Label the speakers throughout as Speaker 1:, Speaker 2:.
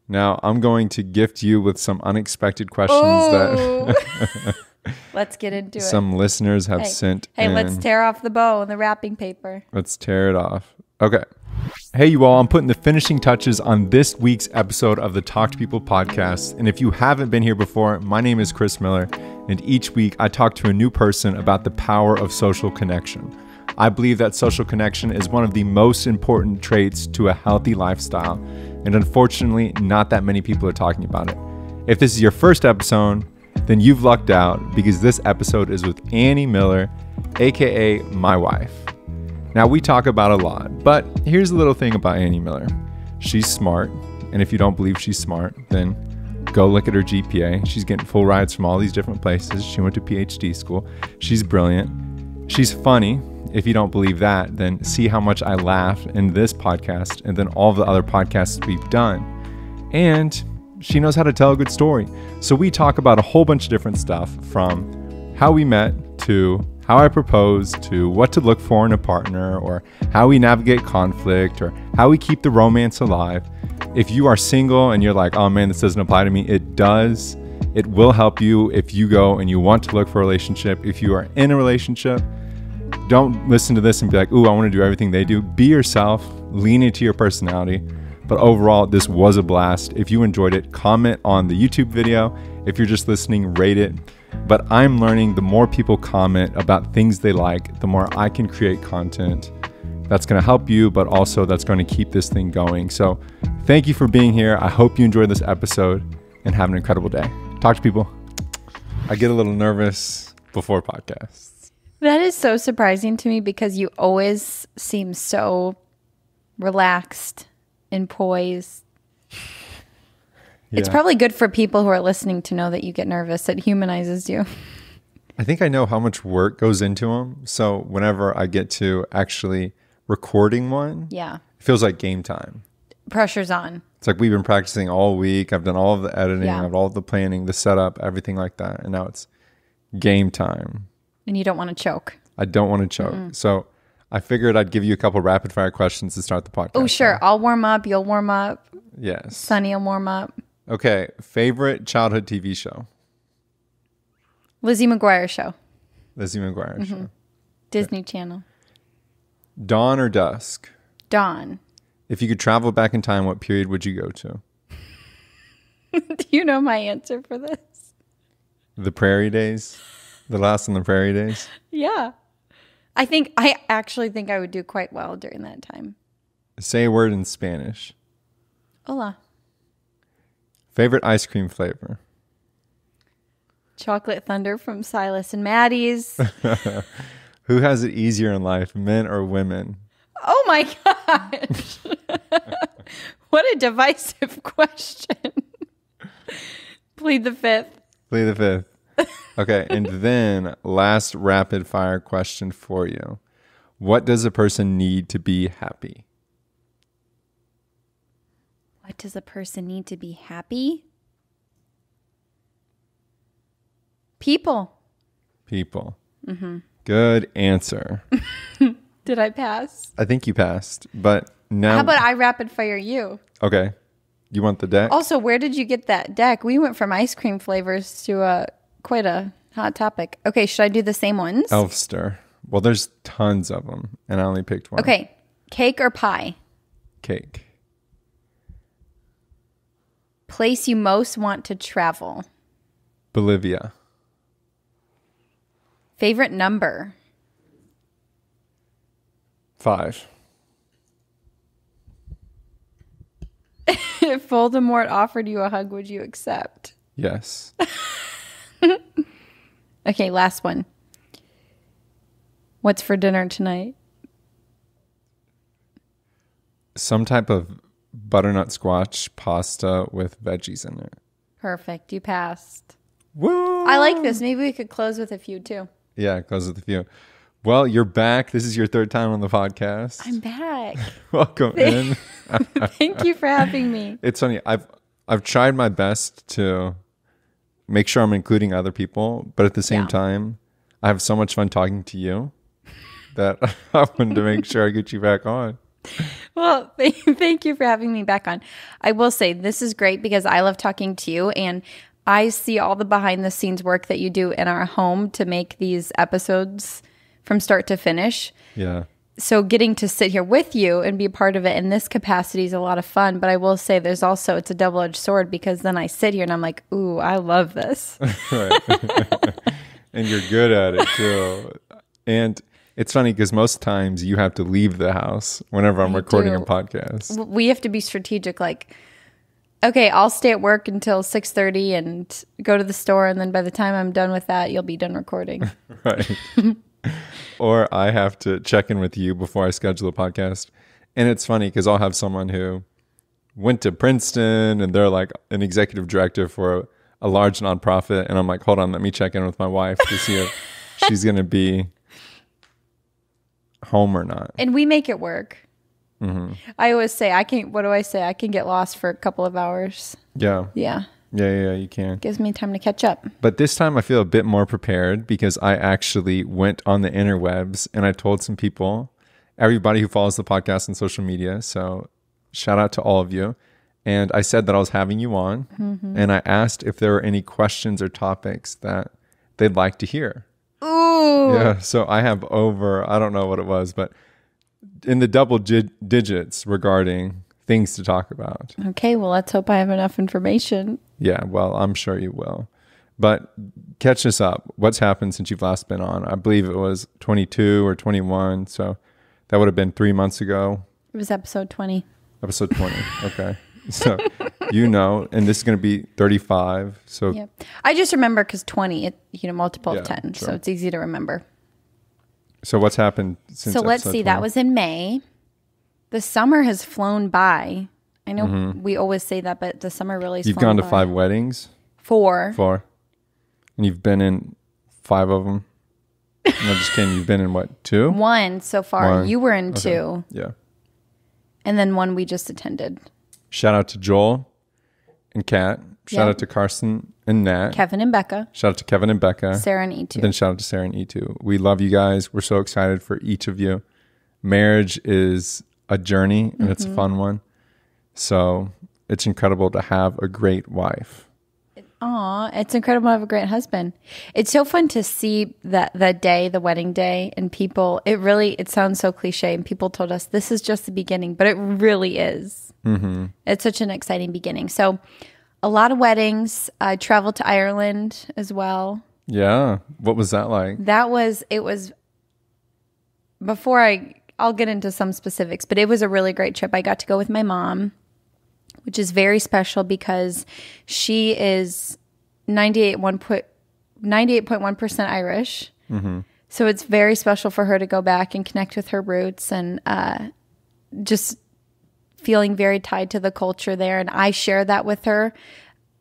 Speaker 1: Now, I'm going to gift you with some unexpected questions that
Speaker 2: let's get into it.
Speaker 1: Some listeners have sent in.
Speaker 2: Hey, let's tear off the bow and the wrapping paper.
Speaker 1: Let's tear it off. Okay. Hey, you all, I'm putting the finishing touches on this week's episode of the Talk to People podcast. And if you haven't been here before, my name is Chris Miller. And each week I talk to a new person about the power of social connection. I believe that social connection is one of the most important traits to a healthy lifestyle. And unfortunately, not that many people are talking about it. If this is your first episode, then you've lucked out because this episode is with Annie Miller, aka my wife. Now, we talk about a lot, but here's a little thing about Annie Miller. She's smart, and if you don't believe she's smart, then go look at her GPA. She's getting full rides from all these different places. She went to PhD school. She's brilliant. She's funny. If you don't believe that, then see how much I laugh in this podcast and then all the other podcasts we've done. And she knows how to tell a good story. So we talk about a whole bunch of different stuff, from how we met to how I proposed to what to look for in a partner, or how we navigate conflict, or how we keep the romance alive. If you are single and you're like, oh man, this doesn't apply to me, it does. It will help you if you go and you want to look for a relationship. If you are in a relationship, don't listen to this and be like, ooh, I want to do everything they do. Be yourself, lean into your personality. But overall, this was a blast. If you enjoyed it, comment on the YouTube video. If you're just listening, rate it. But I'm learning the more people comment about things they like, the more I can create content that's going to help you, but also that's going to keep this thing going. So thank you for being here. I hope you enjoyed this episode and have an incredible day. Talk to people. I get a little nervous before podcasts.
Speaker 2: That is so surprising to me because you always seem so relaxed and poised. Yeah. It's probably good for people who are listening to know that you get nervous. It humanizes you.
Speaker 1: I think I know how much work goes into them. So whenever I get to actually recording one, it feels like game time.
Speaker 2: Pressure's on.
Speaker 1: It's like we've been practicing all week. I've done all of the editing, I've done all of the planning, the setup, everything like that. And now it's game time.
Speaker 2: And you don't want to choke.
Speaker 1: I don't want to choke. Mm-hmm. So I figured I'd give you a couple rapid fire questions to start the podcast.
Speaker 2: Oh, sure. I'll warm up. You'll warm up.
Speaker 1: Yes.
Speaker 2: Sunny will warm up.
Speaker 1: Okay. Favorite childhood TV show?
Speaker 2: Lizzie McGuire Show.
Speaker 1: Lizzie McGuire Show.
Speaker 2: Disney Channel.
Speaker 1: Dawn or dusk?
Speaker 2: Dawn.
Speaker 1: If you could travel back in time, what period would you go to?
Speaker 2: Do you know my answer for this?
Speaker 1: The Prairie Days? The Last on the Prairie Days?
Speaker 2: Yeah. I actually think I would do quite well during that time.
Speaker 1: Say a word in Spanish.
Speaker 2: Hola.
Speaker 1: Favorite ice cream flavor?
Speaker 2: Chocolate Thunder from Silas and Maddie's.
Speaker 1: Who has it easier in life, men or women?
Speaker 2: Oh my gosh. What a divisive question. Plead the fifth.
Speaker 1: Plead the fifth. Okay, and then last rapid fire question for you. What does a person need to be happy?
Speaker 2: What does a person need to be happy? People.
Speaker 1: People. Mm-hmm. Good answer.
Speaker 2: Did I pass?
Speaker 1: I think you passed, but now...
Speaker 2: How about I rapid fire you?
Speaker 1: Okay. You want the deck?
Speaker 2: Also, where did you get that deck? We went from ice cream flavors to quite a hot topic. Okay, should I do the same ones?
Speaker 1: Elfster. Well, there's tons of them, and I only picked one.
Speaker 2: Okay. Cake or pie?
Speaker 1: Cake.
Speaker 2: Place you most want to travel?
Speaker 1: Bolivia.
Speaker 2: Favorite number?
Speaker 1: 5.
Speaker 2: If Voldemort offered you a hug, would you accept?
Speaker 1: Yes.
Speaker 2: Okay, last one. What's for dinner tonight?
Speaker 1: Some type of butternut squash pasta with veggies in it.
Speaker 2: Perfect. You passed.
Speaker 1: Woo!
Speaker 2: I like this. Maybe we could close with a few too.
Speaker 1: Yeah, close with a few. Well, you're back. This is your third time on the podcast.
Speaker 2: I'm back.
Speaker 1: Welcome in.
Speaker 2: Thank you for having me.
Speaker 1: It's funny. I've tried my best to make sure I'm including other people, but at the same time, I have so much fun talking to you that I wanted to make sure I get you back on.
Speaker 2: Well, thank you for having me back on. I will say this is great because I love talking to you, and I see all the behind the scenes work that you do in our home to make these episodes from start to finish.
Speaker 1: Yeah.
Speaker 2: So getting to sit here with you and be a part of it in this capacity is a lot of fun. But I will say it's a double-edged sword, because then I sit here and I'm like, ooh, I love this.
Speaker 1: Right. And you're good at it too. And it's funny because most times you have to leave the house whenever I'm recording a podcast.
Speaker 2: We have to be strategic. Like, okay, I'll stay at work until 6:30 and go to the store. And then by the time I'm done with that, you'll be done recording.
Speaker 1: Right. Or I have to check in with you before I schedule a podcast. And it's funny because I'll have someone who went to Princeton and they're like an executive director for a large nonprofit. And I'm like, hold on, let me check in with my wife to see if she's going to be home or not.
Speaker 2: And we make it work.
Speaker 1: Mm-hmm.
Speaker 2: I always say, I can get lost for a couple of hours.
Speaker 1: Yeah.
Speaker 2: Yeah.
Speaker 1: Yeah, you can.
Speaker 2: Gives me time to catch up.
Speaker 1: But this time I feel a bit more prepared because I actually went on the interwebs and I told some people, everybody who follows the podcast on social media. So shout out to all of you. And I said that I was having you on, and I asked if there were any questions or topics that they'd like to hear.
Speaker 2: Ooh.
Speaker 1: Yeah. So I have I don't know what it was, but in the double digits regarding things to talk about.
Speaker 2: Okay, well, let's hope I have enough information.
Speaker 1: Yeah, well, I'm sure you will. But catch us up. What's happened since you've last been on? I believe it was 22 or 21. So that would have been 3 months ago.
Speaker 2: It was episode 20.
Speaker 1: Episode 20. Okay. So, and this is going to be 35. So
Speaker 2: yep. I just remember because 20, multiple of 10.
Speaker 1: Sure.
Speaker 2: So it's easy to remember.
Speaker 1: So what's happened since
Speaker 2: So let's see.
Speaker 1: 20?
Speaker 2: That was in May. The summer has flown by. I know we always say that, but the summer really has
Speaker 1: You've
Speaker 2: flown
Speaker 1: gone to
Speaker 2: by.
Speaker 1: 5 weddings?
Speaker 2: 4.
Speaker 1: 4. And you've been in 5 of them? No, just kidding. You've been in what, 2?
Speaker 2: 1 so far.
Speaker 1: 1.
Speaker 2: You were in
Speaker 1: Okay.
Speaker 2: 2.
Speaker 1: Yeah.
Speaker 2: And then 1 we just attended.
Speaker 1: Shout out to Joel and Kat. Shout out to Carson and Nat.
Speaker 2: Kevin and Becca.
Speaker 1: Shout out to Kevin and Becca.
Speaker 2: Sarah and E2.
Speaker 1: And then shout out to Sarah and E2. We love you guys. We're so excited for each of you. Marriage is a journey, and it's a fun one. So it's incredible to have a great wife.
Speaker 2: Aw, it's incredible to have a great husband. It's so fun to see that day, the wedding day, and people, it sounds so cliche, and people told us this is just the beginning, but it really is. Mm-hmm. It's such an exciting beginning. So a lot of weddings. I traveled to Ireland as well.
Speaker 1: Yeah. What was that like?
Speaker 2: I'll get into some specifics, but it was a really great trip. I got to go with my mom, which is very special because she is 98.1% Irish. Mm-hmm. So it's very special for her to go back and connect with her roots, and just feeling very tied to the culture there. And I share that with her.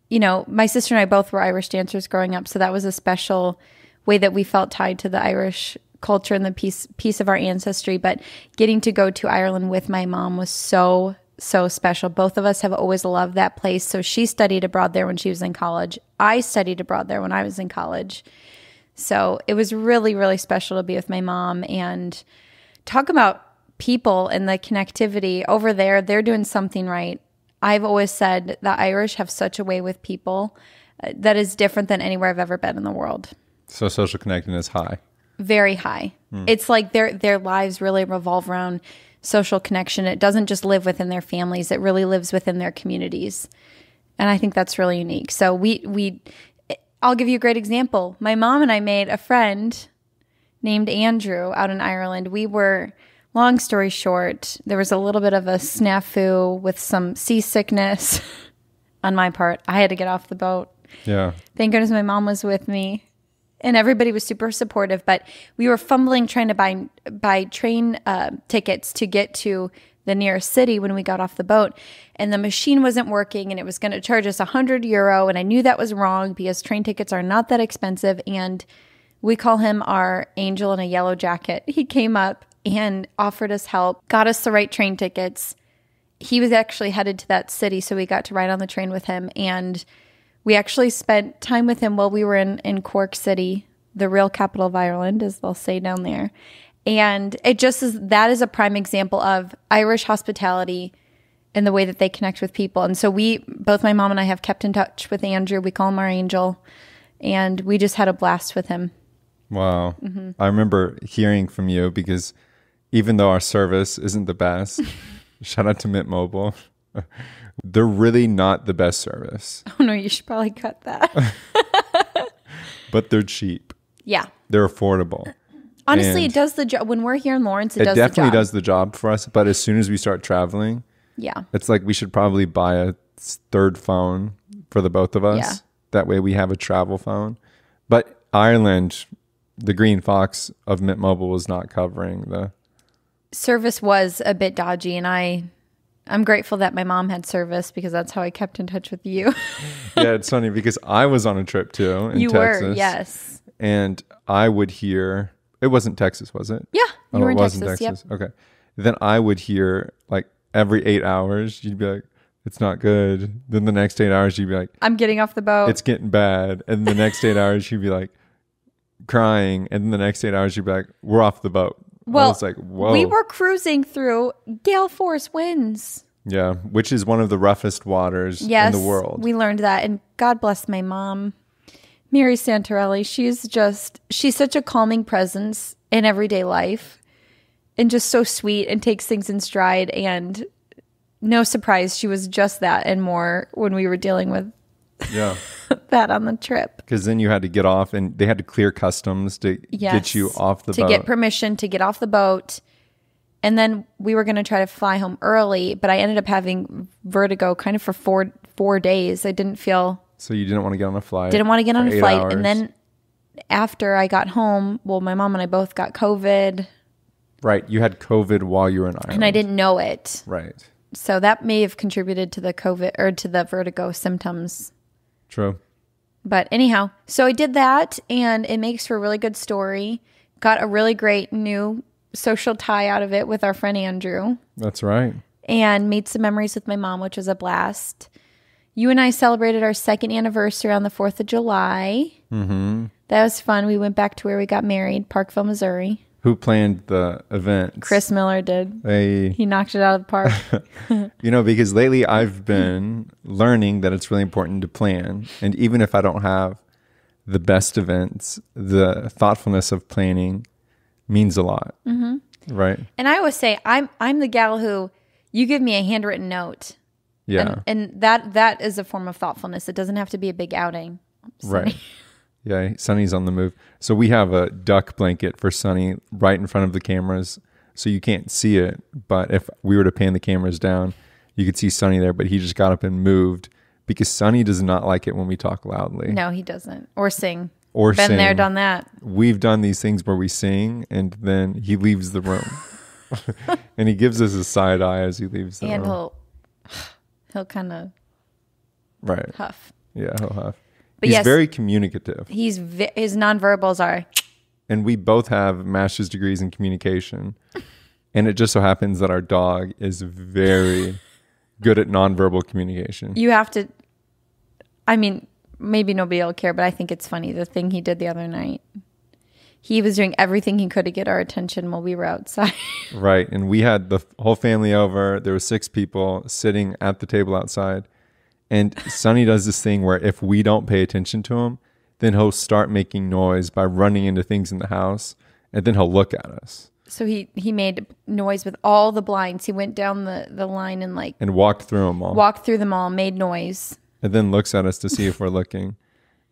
Speaker 2: My sister and I both were Irish dancers growing up, so that was a special way that we felt tied to the Irish culture and the piece of our ancestry. But getting to go to Ireland with my mom was so special. Both of us have always loved that place. So she studied abroad there when she was in college. I studied abroad there when I was in college. So it was really, really special to be with my mom and talk about people and the connectivity over there. They're doing something right. I've always said the Irish have such a way with people that is different than anywhere I've ever been in the world.
Speaker 1: So social connectedness high. Very
Speaker 2: high. It's like their lives really revolve around social connection. It doesn't just live within their families. It really lives within their communities. And I think that's really unique. So I'll give you a great example. My mom and I made a friend named Andrew out in Ireland. Long story short, there was a little bit of a snafu with some seasickness on my part. I had to get off the boat.
Speaker 1: Yeah.
Speaker 2: Thank goodness my mom was with me. And everybody was super supportive, but we were fumbling trying to buy train tickets to get to the nearest city when we got off the boat. And the machine wasn't working, and it was going to charge us €100. And I knew that was wrong because train tickets are not that expensive. And we call him our angel in a yellow jacket. He came up and offered us help, got us the right train tickets. He was actually headed to that city, so we got to ride on the train with him. And we actually spent time with him while we were in Cork City, the real capital of Ireland, as they'll say down there. And it just is, that is a prime example of Irish hospitality and the way that they connect with people. And so both my mom and I have kept in touch with Andrew. We call him our angel. And we just had a blast with him.
Speaker 1: Wow. Mm-hmm. I remember hearing from you because even though our service isn't the best, shout out to Mint Mobile, they're really not the best service.
Speaker 2: Oh, no, you should probably cut that.
Speaker 1: But they're cheap.
Speaker 2: Yeah.
Speaker 1: They're affordable.
Speaker 2: Honestly, it does the job. When we're here in Lawrence, it does the job.
Speaker 1: It definitely does the job for us. But as soon as we start traveling, it's like we should probably buy a third phone for the both of us. Yeah. That way we have a travel phone. But Ireland, the Green Fox of Mint Mobile was not covering the...
Speaker 2: Service was a bit dodgy, and I'm grateful that my mom had service because that's how I kept in touch with you.
Speaker 1: Yeah, it's funny because I was on a trip too in Texas.
Speaker 2: You were, yes.
Speaker 1: And I would hear... It wasn't Texas, was it?
Speaker 2: Yeah, you were in Texas.
Speaker 1: It wasn't Texas.
Speaker 2: Yep.
Speaker 1: Okay. Then I would hear like every 8 hours, you'd be like, it's not good. Then the next 8 hours, you'd be like,
Speaker 2: I'm getting off the boat.
Speaker 1: It's getting bad. And the next 8 hours, you'd be like crying. And then the next 8 hours, you'd be like, we're off the boat.
Speaker 2: Well,
Speaker 1: I was like, whoa.
Speaker 2: We were cruising through gale force winds.
Speaker 1: Yeah, which is one of the roughest waters in the world.
Speaker 2: We learned that. And God bless my mom, Mary Santorelli. She's such a calming presence in everyday life and just so sweet and takes things in stride. And no surprise, she was just that and more when we were dealing with that on the trip.
Speaker 1: Because then you had to get off and they had to clear customs to get you off the boat.
Speaker 2: To get permission to get off the boat. And then we were going to try to fly home early, but I ended up having vertigo kind of for four days. I didn't feel...
Speaker 1: So you didn't want to get on a flight?
Speaker 2: Didn't want to get on a flight.
Speaker 1: Hours.
Speaker 2: And then after I got home, well, my mom and I both got COVID.
Speaker 1: Right. You had COVID while you were in Ireland.
Speaker 2: And I didn't know it.
Speaker 1: Right.
Speaker 2: So that may have contributed to the COVID or to the vertigo symptoms.
Speaker 1: True.
Speaker 2: But anyhow, so I did that and it makes for a really good story. Got a really great new social tie out of it with our friend Andrew.
Speaker 1: That's right.
Speaker 2: And made some memories with my mom, which was a blast. You and I celebrated our second anniversary on the 4th of July.
Speaker 1: Mm-hmm.
Speaker 2: That was fun. We went back to where we got married, Parkville, Missouri.
Speaker 1: Who planned the event?
Speaker 2: Chris Miller did.
Speaker 1: Hey.
Speaker 2: He knocked it out of the park.
Speaker 1: Because lately I've been learning that it's really important to plan. And even if I don't have the best events, the thoughtfulness of planning means a lot. Mm-hmm. Right?
Speaker 2: And I always say, I'm the gal who, you give me a handwritten note.
Speaker 1: Yeah.
Speaker 2: And that is a form of thoughtfulness. It doesn't have to be a big outing.
Speaker 1: Right. Yeah, Sunny's on the move. So we have a duck blanket for Sunny right in front of the cameras, so you can't see it. But if we were to pan the cameras down, you could see Sunny there, but he just got up and moved because Sunny does not like it when we talk loudly.
Speaker 2: No, he doesn't. Or sing.
Speaker 1: Been
Speaker 2: there, done that.
Speaker 1: We've done these things where we sing and then he leaves the room. And he gives us a side eye as he leaves the room.
Speaker 2: And he'll kind of huff.
Speaker 1: Yeah, he'll huff.
Speaker 2: But
Speaker 1: he's very communicative.
Speaker 2: His nonverbals are.
Speaker 1: And we both have master's degrees in communication. And it just so happens that our dog is very good at nonverbal communication.
Speaker 2: You have to, I mean, maybe nobody will care, but I think it's funny. The thing he did the other night. He was doing everything he could to get our attention while we were outside.
Speaker 1: Right. And we had the whole family over. There were 6 people sitting at the table outside. And Sonny does this thing where if we don't pay attention to him, then he'll start making noise by running into things in the house. And then he'll look at us.
Speaker 2: So he made noise with all the blinds. He went down the line and
Speaker 1: and walked through them all.
Speaker 2: Walked through them all, made noise.
Speaker 1: And then looks at us to see if we're looking.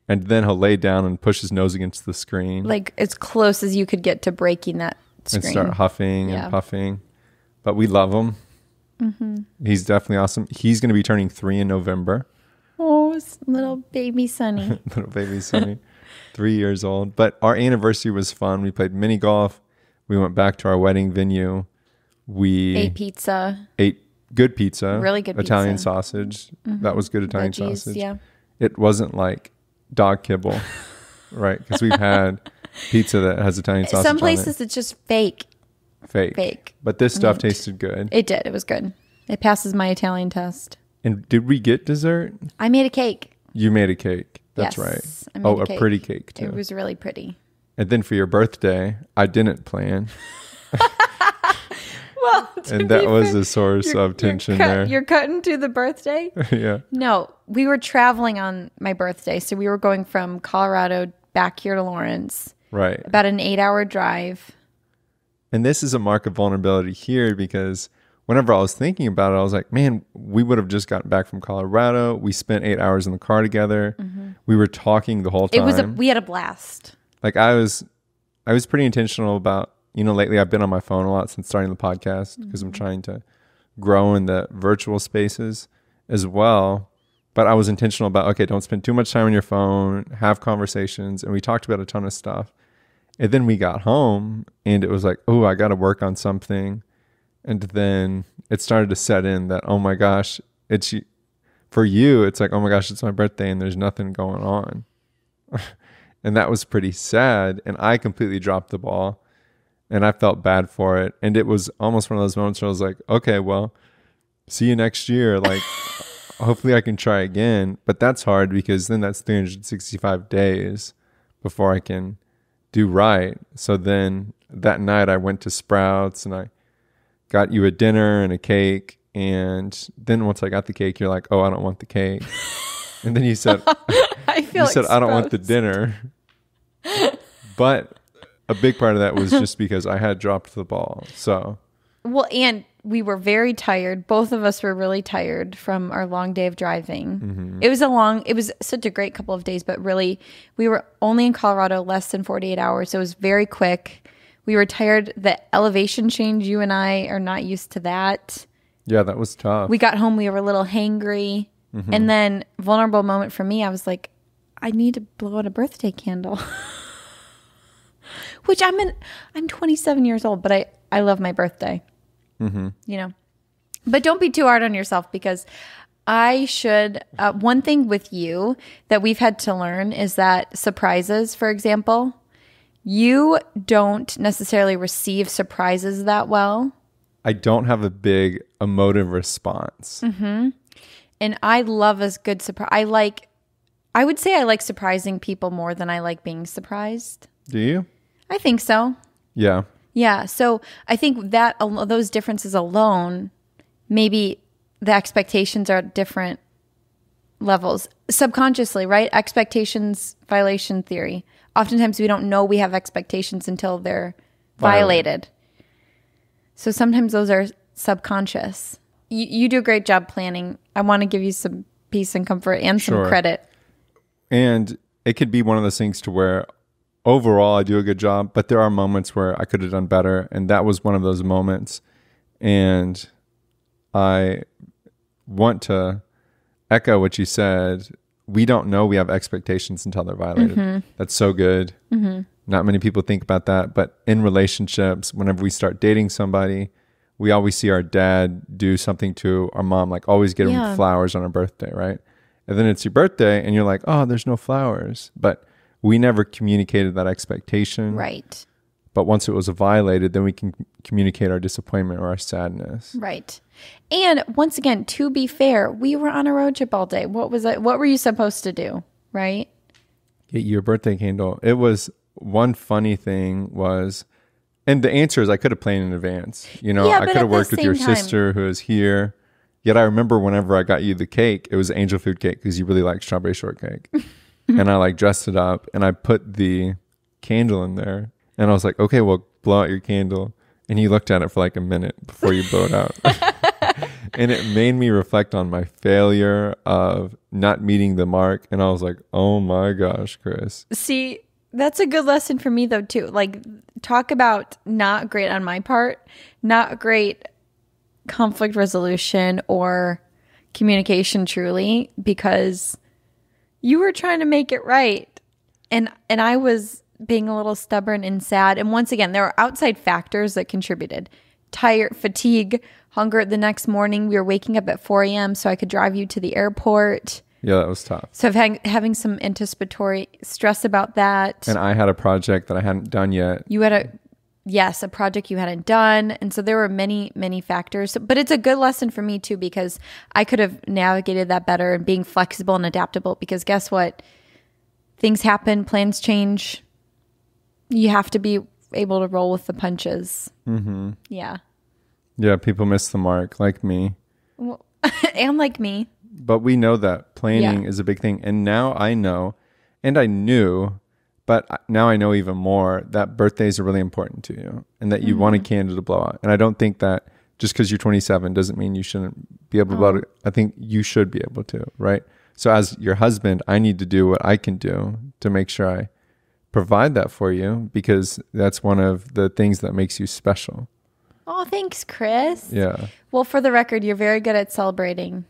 Speaker 1: And then he'll lay down and push his nose against the screen.
Speaker 2: Like as close as you could get to breaking that screen.
Speaker 1: And start huffing and puffing. But we love him. Mm-hmm. He's definitely awesome. He's going to be turning 3 in November.
Speaker 2: Oh, little baby Sonny.
Speaker 1: Little baby Sonny. 3 years old. But our anniversary was fun. We played mini golf. We went back to our wedding venue. We
Speaker 2: ate pizza.
Speaker 1: Ate good pizza.
Speaker 2: Really good
Speaker 1: Italian
Speaker 2: pizza.
Speaker 1: sausage. Mm-hmm. That was good Italian
Speaker 2: Veggies,
Speaker 1: sausage.
Speaker 2: Yeah.
Speaker 1: It wasn't like dog kibble, right? Because we've had pizza that has Italian sausage.
Speaker 2: Some places it's just fake.
Speaker 1: Fake. But this stuff tasted good.
Speaker 2: It did. It was good. It passes my Italian test.
Speaker 1: And did we get dessert?
Speaker 2: I made a cake.
Speaker 1: You made a cake. That's
Speaker 2: yes,
Speaker 1: right.
Speaker 2: I made a
Speaker 1: pretty cake too.
Speaker 2: It was really pretty.
Speaker 1: And then for your birthday, I didn't plan.
Speaker 2: Well,
Speaker 1: and that was a source of tension there.
Speaker 2: You're cutting to the birthday?
Speaker 1: Yeah.
Speaker 2: No, we were traveling on my birthday. So we were going from Colorado back here to Lawrence.
Speaker 1: Right.
Speaker 2: About an 8-hour drive.
Speaker 1: And this is a mark of vulnerability here because whenever I was thinking about it, I was like, man, we would have just gotten back from Colorado. We spent 8 hours in the car together. Mm-hmm. We were talking the whole time.
Speaker 2: We had a blast.
Speaker 1: Like I was pretty intentional about, lately I've been on my phone a lot since starting the podcast because I'm trying to grow in the virtual spaces as well. But I was intentional about, okay, don't spend too much time on your phone, have conversations. And we talked about a ton of stuff. And then we got home and it was like, oh, I got to work on something. And then it started to set in that, oh my gosh, for you, it's like, oh my gosh, it's my birthday and there's nothing going on. And that was pretty sad. And I completely dropped the ball and I felt bad for it. And it was almost one of those moments where I was like, okay, well, see you next year. Like, hopefully I can try again. But that's hard because then that's 365 days before I can do right. So then that night I went to Sprouts and I got you a dinner and a cake. And then once I got the cake, you're like, oh, I don't want the cake. And then you said, I don't want the dinner. But a big part of that was just because I had dropped the ball. So,
Speaker 2: well, and we were very tired. Both of us were really tired from our long day of driving. Mm-hmm. It was such a great couple of days, but really we were only in Colorado less than 48 hours. So it was very quick. We were tired. The elevation change, you and I are not used to that.
Speaker 1: Yeah, that was tough.
Speaker 2: We got home, we were a little hangry. Mm-hmm. And then vulnerable moment for me, I was like, I need to blow out a birthday candle. Which I'm 27 years old, but I love my birthday. Mm-hmm. But don't be too hard on yourself because one thing with you that we've had to learn is that surprises, for example, you don't necessarily receive surprises that well.
Speaker 1: I don't have a big emotive response.
Speaker 2: Mm-hmm. And I love a good surprise. I would say I like surprising people more than I like being surprised.
Speaker 1: Do you?
Speaker 2: I think so.
Speaker 1: Yeah.
Speaker 2: Yeah. So I think that those differences alone, maybe the expectations are at different levels. Subconsciously, right? Expectations violation theory. Oftentimes we don't know we have expectations until they're violated. So sometimes those are subconscious. You do a great job planning. I want to give you some peace and comfort and some credit.
Speaker 1: And it could be one of those things to where overall I do a good job, but there are moments where I could have done better. And that was one of those moments. And I want to echo what you said. We don't know we have expectations until they're violated. Mm-hmm. That's so good. Mm-hmm. Not many people think about that. But in relationships, whenever we start dating somebody, we always see our dad do something to our mom, like always get him flowers on her birthday, right? And then it's your birthday and you're like, oh, there's no flowers. But we never communicated that expectation.
Speaker 2: Right.
Speaker 1: But once it was violated, then we can communicate our disappointment or our sadness.
Speaker 2: Right. And once again, to be fair, we were on a road trip all day. What was it? What were you supposed to do? Right?
Speaker 1: Get your birthday candle. It was one funny thing was, and the answer is I could have planned in advance. I could have worked with your sister who is here. Yet I remember whenever I got you the cake, it was angel food cake because you really like strawberry shortcake. And I dressed it up and I put the candle in there. And I was like, okay, well, blow out your candle. And you looked at it for a minute before you blew it out. And it made me reflect on my failure of not meeting the mark. And I was like, oh my gosh, Chris.
Speaker 2: See, that's a good lesson for me though, too. Talk about not great on my part, not great conflict resolution or communication truly, because you were trying to make it right. And I was being a little stubborn and sad. And once again, there were outside factors that contributed. Tired, fatigue, hunger the next morning. We were waking up at 4 a.m. so I could drive you to the airport.
Speaker 1: Yeah, that was tough.
Speaker 2: So having some anticipatory stress about that.
Speaker 1: And I had a project that I hadn't done yet.
Speaker 2: You had a project you hadn't done. And so there were many, many factors. But it's a good lesson for me too, because I could have navigated that better and being flexible and adaptable, because guess what? Things happen, plans change. You have to be able to roll with the punches.
Speaker 1: Mm-hmm.
Speaker 2: Yeah.
Speaker 1: Yeah, people miss the mark, like me.
Speaker 2: Well, and like me.
Speaker 1: But we know that planning is a big thing. And now I know, and I knew, but now I know even more that birthdays are really important to you and that you want a candle to blow out. And I don't think that just because you're 27 doesn't mean you shouldn't be able to blow it. I think you should be able to, right? So as your husband, I need to do what I can do to make sure I provide that for you, because that's one of the things that makes you special.
Speaker 2: Oh, thanks, Chris.
Speaker 1: Yeah.
Speaker 2: Well, for the record, you're very good at celebrating.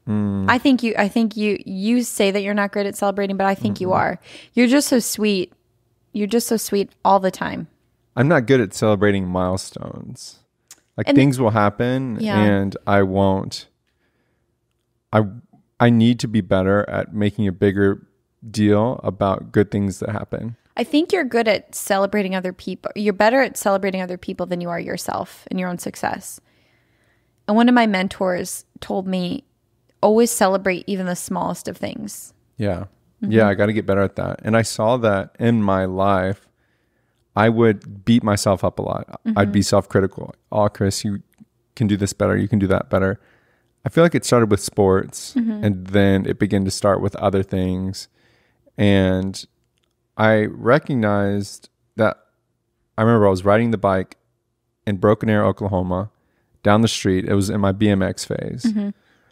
Speaker 2: I think you say that you're not great at celebrating, but I think you are. You're just so sweet. You're just so sweet all the time.
Speaker 1: I'm not good at celebrating milestones. Like, things will happen and I won't. I need to be better at making a bigger deal about good things that happen.
Speaker 2: I think you're good at celebrating other people. You're better at celebrating other people than you are yourself and your own success. And one of my mentors told me, always celebrate even the smallest of things.
Speaker 1: Yeah. Yeah, I got to get better at that. And I saw that in my life. I would beat myself up a lot. I'd be self-critical. Oh, Chris, you can do this better. You can do that better. I feel like it started with sports and then it began to start with other things. And I recognized that I remember I was riding the bike in Broken Arrow, Oklahoma, down the street. It was in my BMX phase.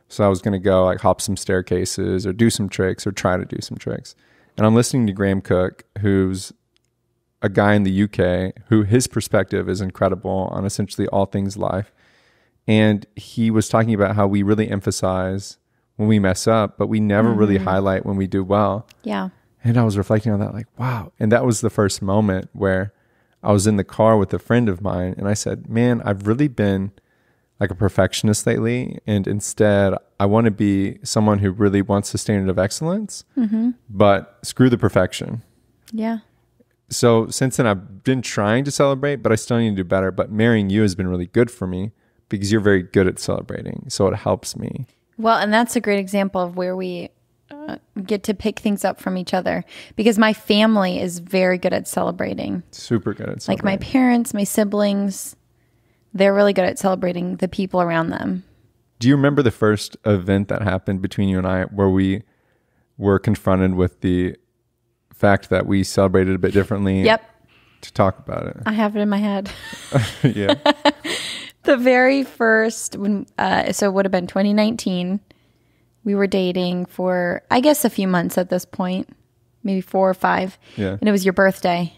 Speaker 1: So I was going to go like hop some staircases or do some tricks or try to do some tricks. And I'm listening to Graham Cook, who's a guy in the UK who his perspective is incredible on essentially all things life. And he was talking about how we really emphasize when we mess up, but we never really highlight when we do well.
Speaker 2: Yeah.
Speaker 1: And I was reflecting on that like, wow. And that was the first moment where I was in the car with a friend of mine and I said, man, I've really been like a perfectionist lately. And instead, I want to be someone who really wants the standard of excellence, but screw the perfection.
Speaker 2: Yeah.
Speaker 1: So since then, I've been trying to celebrate, but I still need to do better. But marrying you has been really good for me because you're very good at celebrating. So it helps me.
Speaker 2: Well, and that's a great example of where we get to pick things up from each other, because my family is very good at celebrating.
Speaker 1: Super good at
Speaker 2: celebrating. Like my
Speaker 1: celebrating.
Speaker 2: parents, my siblings, they're really good at celebrating the people around them.
Speaker 1: Do you remember the first event that happened between you and I where we were confronted with the fact that we celebrated a bit differently?
Speaker 2: Yep.
Speaker 1: To talk about it.
Speaker 2: I have it in my head.
Speaker 1: Yeah.
Speaker 2: The very first, so it would have been 2019. We were dating for, I guess, a few months at this point, maybe 4 or 5.
Speaker 1: Yeah.
Speaker 2: And it was your birthday,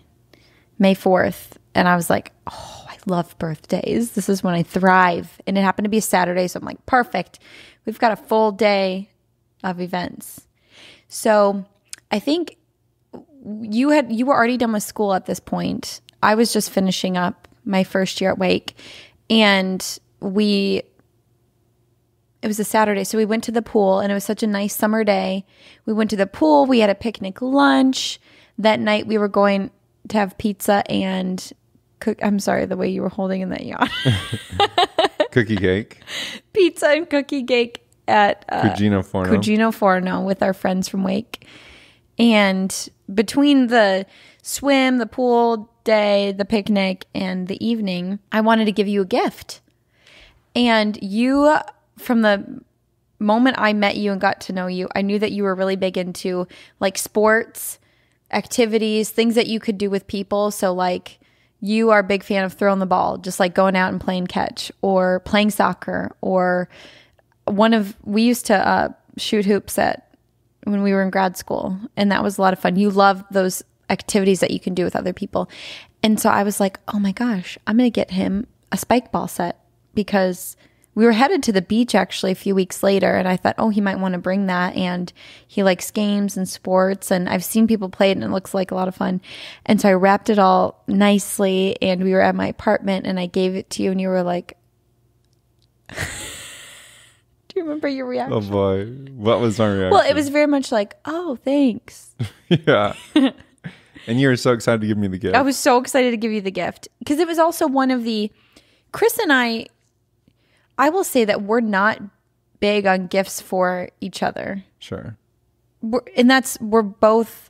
Speaker 2: May 4th. And I was like, oh, I love birthdays. This is when I thrive. And it happened to be a Saturday. So I'm like, perfect. We've got a full day of events. So I think you were already done with school at this point. I was just finishing up my first year at Wake. And it was a Saturday, so we went to the pool, and it was such a nice summer day. We went to the pool. We had a picnic lunch. That night, we were going to have pizza and I'm sorry, the way you were holding in that yawn.
Speaker 1: Cookie cake.
Speaker 2: Pizza and cookie cake at
Speaker 1: Cugino
Speaker 2: Forno with our friends from Wake. And between the swim, the pool day, the picnic, and the evening, I wanted to give you a gift. And you, from the moment I met you and got to know you, I knew that you were really big into like sports, activities, things that you could do with people. So like you are a big fan of throwing the ball, just like going out and playing catch or playing soccer, or we used to shoot hoops when we were in grad school, and that was a lot of fun. You love those activities that you can do with other people. And so I was like, oh my gosh, I'm going to get him a spike ball set, because we were headed to the beach actually a few weeks later, and I thought, oh, he might want to bring that, and he likes games and sports, and I've seen people play it and it looks like a lot of fun. And so I wrapped it all nicely, and we were at my apartment, and I gave it to you, and you were like, do you remember your reaction?
Speaker 1: Oh boy, what was my reaction?
Speaker 2: Well, it was very much like, oh, thanks.
Speaker 1: Yeah. And you were so excited to give me the gift.
Speaker 2: I was so excited to give you the gift, because it was also one of the, Chris and I will say that we're not big on gifts for each other.
Speaker 1: Sure.
Speaker 2: We're both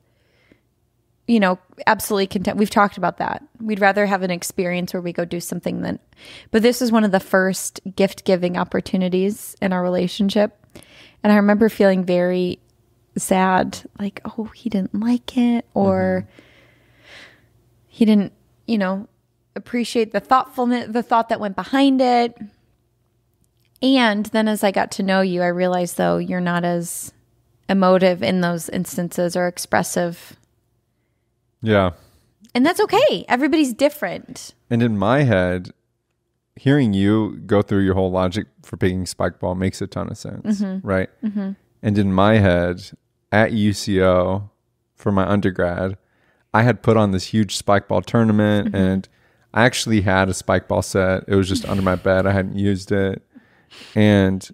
Speaker 2: absolutely content. We've talked about that. We'd rather have an experience where we go do something but this is one of the first gift giving opportunities in our relationship. And I remember feeling very sad, like, oh, he didn't like it, or he didn't, appreciate the thought that went behind it. And then as I got to know you, I realized, though, you're not as emotive in those instances or expressive.
Speaker 1: Yeah.
Speaker 2: And that's okay. Everybody's different.
Speaker 1: And in my head, hearing you go through your whole logic for picking spike ball makes a ton of sense, right? Mm-hmm. And in my head, at UCO for my undergrad, I had put on this huge spike ball tournament, and I actually had a spike ball set. It was just under my bed. I hadn't used it. And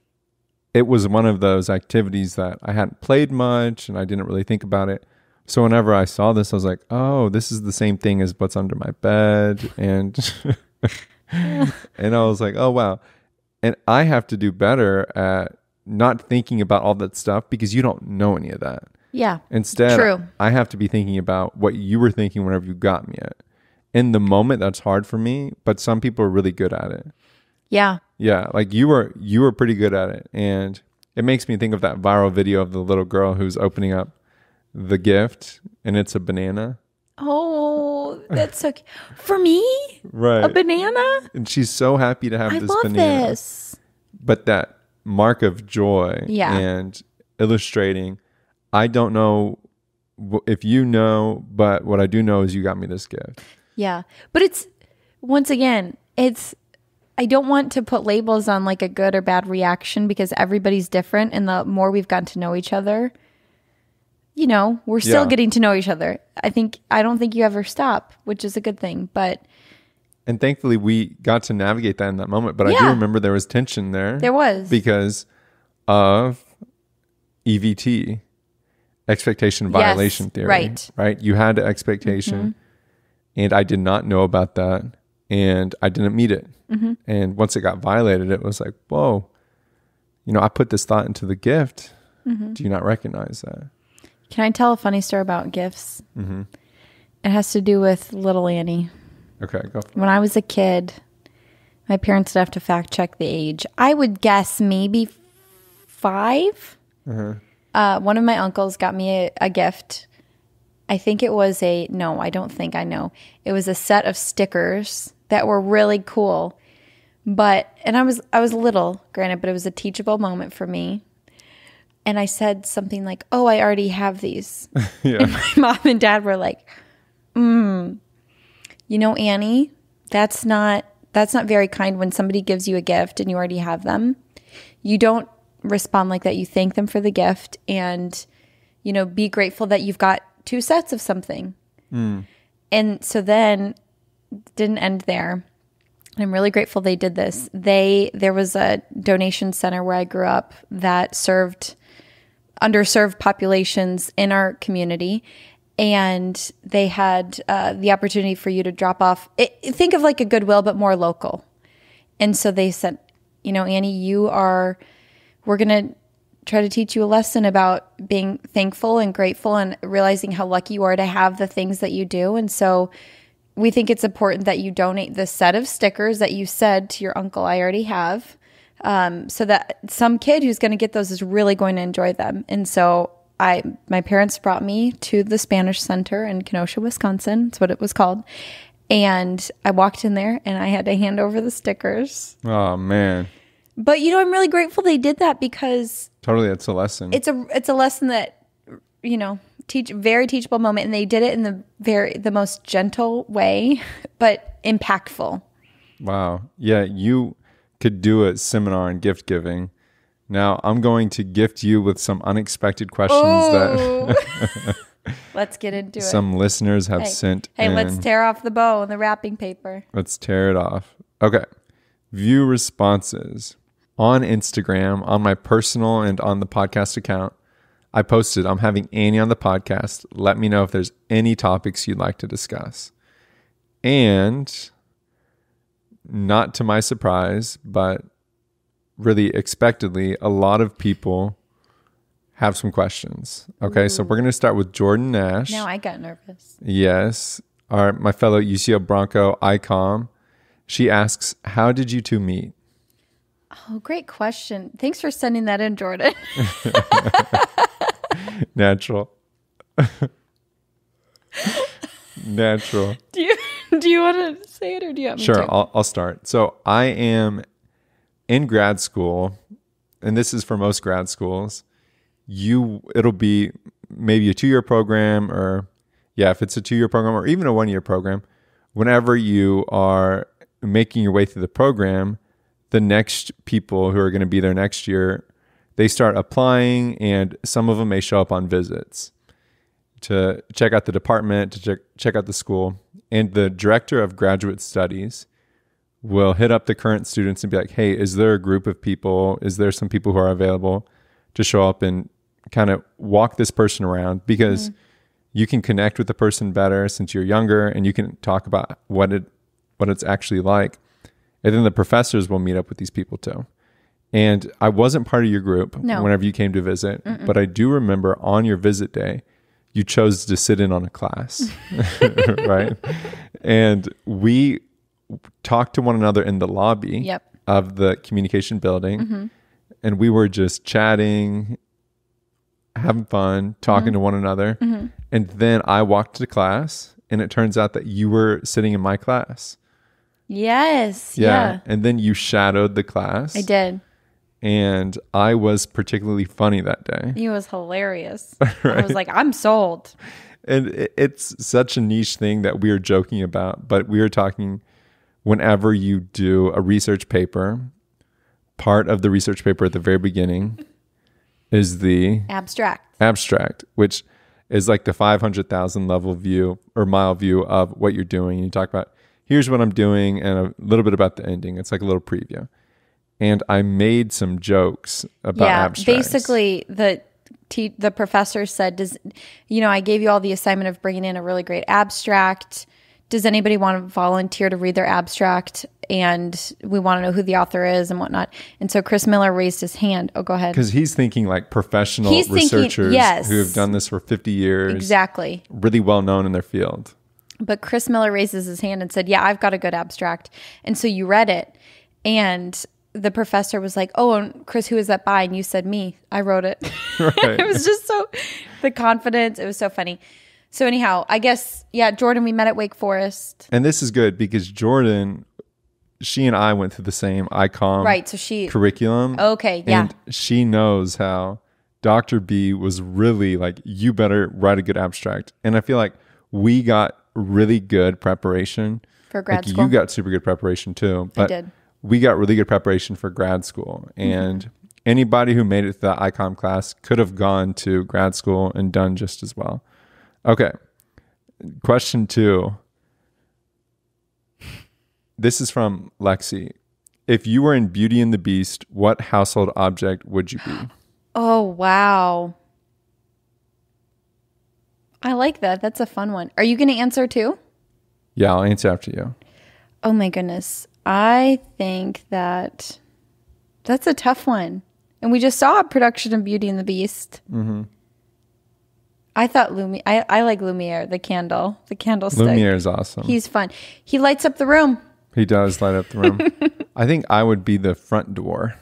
Speaker 1: it was one of those activities that I hadn't played much and I didn't really think about it. So whenever I saw this, I was like, oh, this is the same thing as what's under my bed. And and I was like, oh, wow. And I have to do better at not thinking about all that stuff because you don't know any of that.
Speaker 2: Yeah.
Speaker 1: Instead,
Speaker 2: true.
Speaker 1: I have to be thinking about what you were thinking whenever you got me it. In the moment, that's hard for me, but some people are really good at it.
Speaker 2: Yeah.
Speaker 1: Yeah, like you were pretty good at it. And it makes me think of that viral video of the little girl who's opening up the gift and it's a banana.
Speaker 2: Oh, that's so cute. For me?
Speaker 1: Right.
Speaker 2: A banana?
Speaker 1: And she's so happy to have this banana.
Speaker 2: I love this.
Speaker 1: But that mark of joy and illustrating, I don't know if you know, but what I do know is you got me this gift.
Speaker 2: Yeah. But it's, once again, I don't want to put labels on like a good or bad reaction because everybody's different. And the more we've gotten to know each other, we're still getting to know each other. I don't think you ever stop, which is a good thing.
Speaker 1: And thankfully we got to navigate that in that moment. But I do remember there was tension there.
Speaker 2: There was.
Speaker 1: Because of EVT, expectation violation theory. Right. You had an expectation and I did not know about that. And I didn't meet it. Mm-hmm. And once it got violated, it was like, whoa, I put this thought into the gift. Mm-hmm. Do you not recognize that?
Speaker 2: Can I tell a funny story about gifts? Mm-hmm. It has to do with little Annie.
Speaker 1: Okay, go for it.
Speaker 2: When I was a kid, my parents would have to fact check the age. I would guess maybe 5. Mm-hmm. One of my uncles got me a gift. I think it was I don't think I know. It was a set of stickers that were really cool. And I was little, granted, but it was a teachable moment for me. And I said something like, oh, I already have these. And my mom and dad were like, Annie, that's not very kind when somebody gives you a gift and you already have them. You don't respond like that. You thank them for the gift and, be grateful that you've got 2 sets of something. And so then didn't end there. I'm really grateful they did this. There was a donation center where I grew up that served underserved populations in our community. And they had the opportunity for you to drop off. Think of like a Goodwill, but more local. And so they said, Annie, we're going to try to teach you a lesson about being thankful and grateful and realizing how lucky you are to have the things that you do. And so we think it's important that you donate the set of stickers that you said to your uncle, I already have, so that some kid who's going to get those is really going to enjoy them. And so my parents brought me to the Spanish Center in Kenosha, Wisconsin. That's what it was called. And I walked in there and I had to hand over the stickers.
Speaker 1: Oh, man.
Speaker 2: But, I'm really grateful they did that because...
Speaker 1: Totally, it's a lesson.
Speaker 2: It's a lesson that, very teachable moment. And they did it in the most gentle way, but impactful.
Speaker 1: Wow. Yeah, you could do a seminar on gift giving. Now, I'm going to gift you with some unexpected questions that...
Speaker 2: Let's get into it.
Speaker 1: Some listeners have sent in.
Speaker 2: Let's tear off the bow and the wrapping paper.
Speaker 1: Let's tear it off. Okay. View responses. On Instagram, on my personal and on the podcast account, I posted, I'm having Annie on the podcast. Let me know if there's any topics you'd like to discuss. And not to my surprise, but really expectedly, a lot of people have some questions. Okay, so we're going to start with Jordan Nash.
Speaker 2: Now I got nervous.
Speaker 1: Yes. My fellow UCO Bronco ICOM. She asks, how did you two meet?
Speaker 2: Oh, great question. Thanks for sending that in, Jordan.
Speaker 1: Natural. Natural.
Speaker 2: Do you want to say it or do you want me to?
Speaker 1: Sure, I'll start. So I am in grad school, and this is for most grad schools. It'll be maybe a 2-year program, or if it's a 2-year program or even a 1-year program. Whenever you are making your way through the program, the next people who are going to be there next year, they start applying, and some of them may show up on visits to check out the department, to check out the school. And the director of graduate studies will hit up the current students and be like, hey, is there a group of people? Is there some people who are available to show up and kind of walk this person around? Because you can connect with the person better since you're younger, and you can talk about what it's actually like. And then the professors will meet up with these people too. And I wasn't part of your group whenever you came to visit, but I do remember on your visit day, you chose to sit in on a class, right? And we talked to one another in the lobby of the communication building, and we were just chatting, having fun, talking to one another. And then I walked to class, and it turns out that you were sitting in my class.
Speaker 2: Yes. Yeah.
Speaker 1: And then you shadowed the class.
Speaker 2: I did.
Speaker 1: And I was particularly funny that day.
Speaker 2: He was hilarious. Right? I was like, I'm sold.
Speaker 1: And it's such a niche thing that we are joking about, but we are talking whenever you do a research paper, part of the research paper at the very beginning is the abstract, which is like the 500,000 level view or mile view of what you're doing. And you talk about, here's what I'm doing and a little bit about the ending. It's like a little preview. And I made some jokes about abstracts.
Speaker 2: Basically the professor said, I gave you all the assignment of bringing in a really great abstract. Does anybody want to volunteer to read their abstract? And we want to know who the author is and whatnot. And so Chris Miller raised his hand. Oh, go ahead.
Speaker 1: Because he's thinking like professional researchers who have done this for 50 years.
Speaker 2: Exactly.
Speaker 1: Really well known in their field.
Speaker 2: But Chris Miller raises his hand and said, yeah, I've got a good abstract. And so you read it. And the professor was like, oh, and Chris, who is that by? And you said, me. I wrote it. Right. It was just the confidence. It was so funny. So anyhow, I guess, Jordan, we met at Wake Forest.
Speaker 1: And this is good because Jordan, she and I went through the same ICOM curriculum.
Speaker 2: Okay, yeah.
Speaker 1: And she knows how Dr. B was really like, you better write a good abstract. And I feel like we got really good preparation.
Speaker 2: For grad school?
Speaker 1: You got super good preparation too. But
Speaker 2: I did.
Speaker 1: We got really good preparation for grad school. And anybody who made it to the ICOM class could have gone to grad school and done just as well. Okay. Question 2. This is from Lexi. If you were in Beauty and the Beast, what household object would you be?
Speaker 2: Oh, wow. I like that. That's a fun one. Are you going to answer too?
Speaker 1: Yeah, I'll answer after you.
Speaker 2: Oh my goodness. I think that's a tough one. And we just saw a production of Beauty and the Beast. I thought I like Lumiere, the candlestick.
Speaker 1: Lumiere is awesome.
Speaker 2: He's fun. He lights up the room.
Speaker 1: He does light up the room. I think I would be the front door.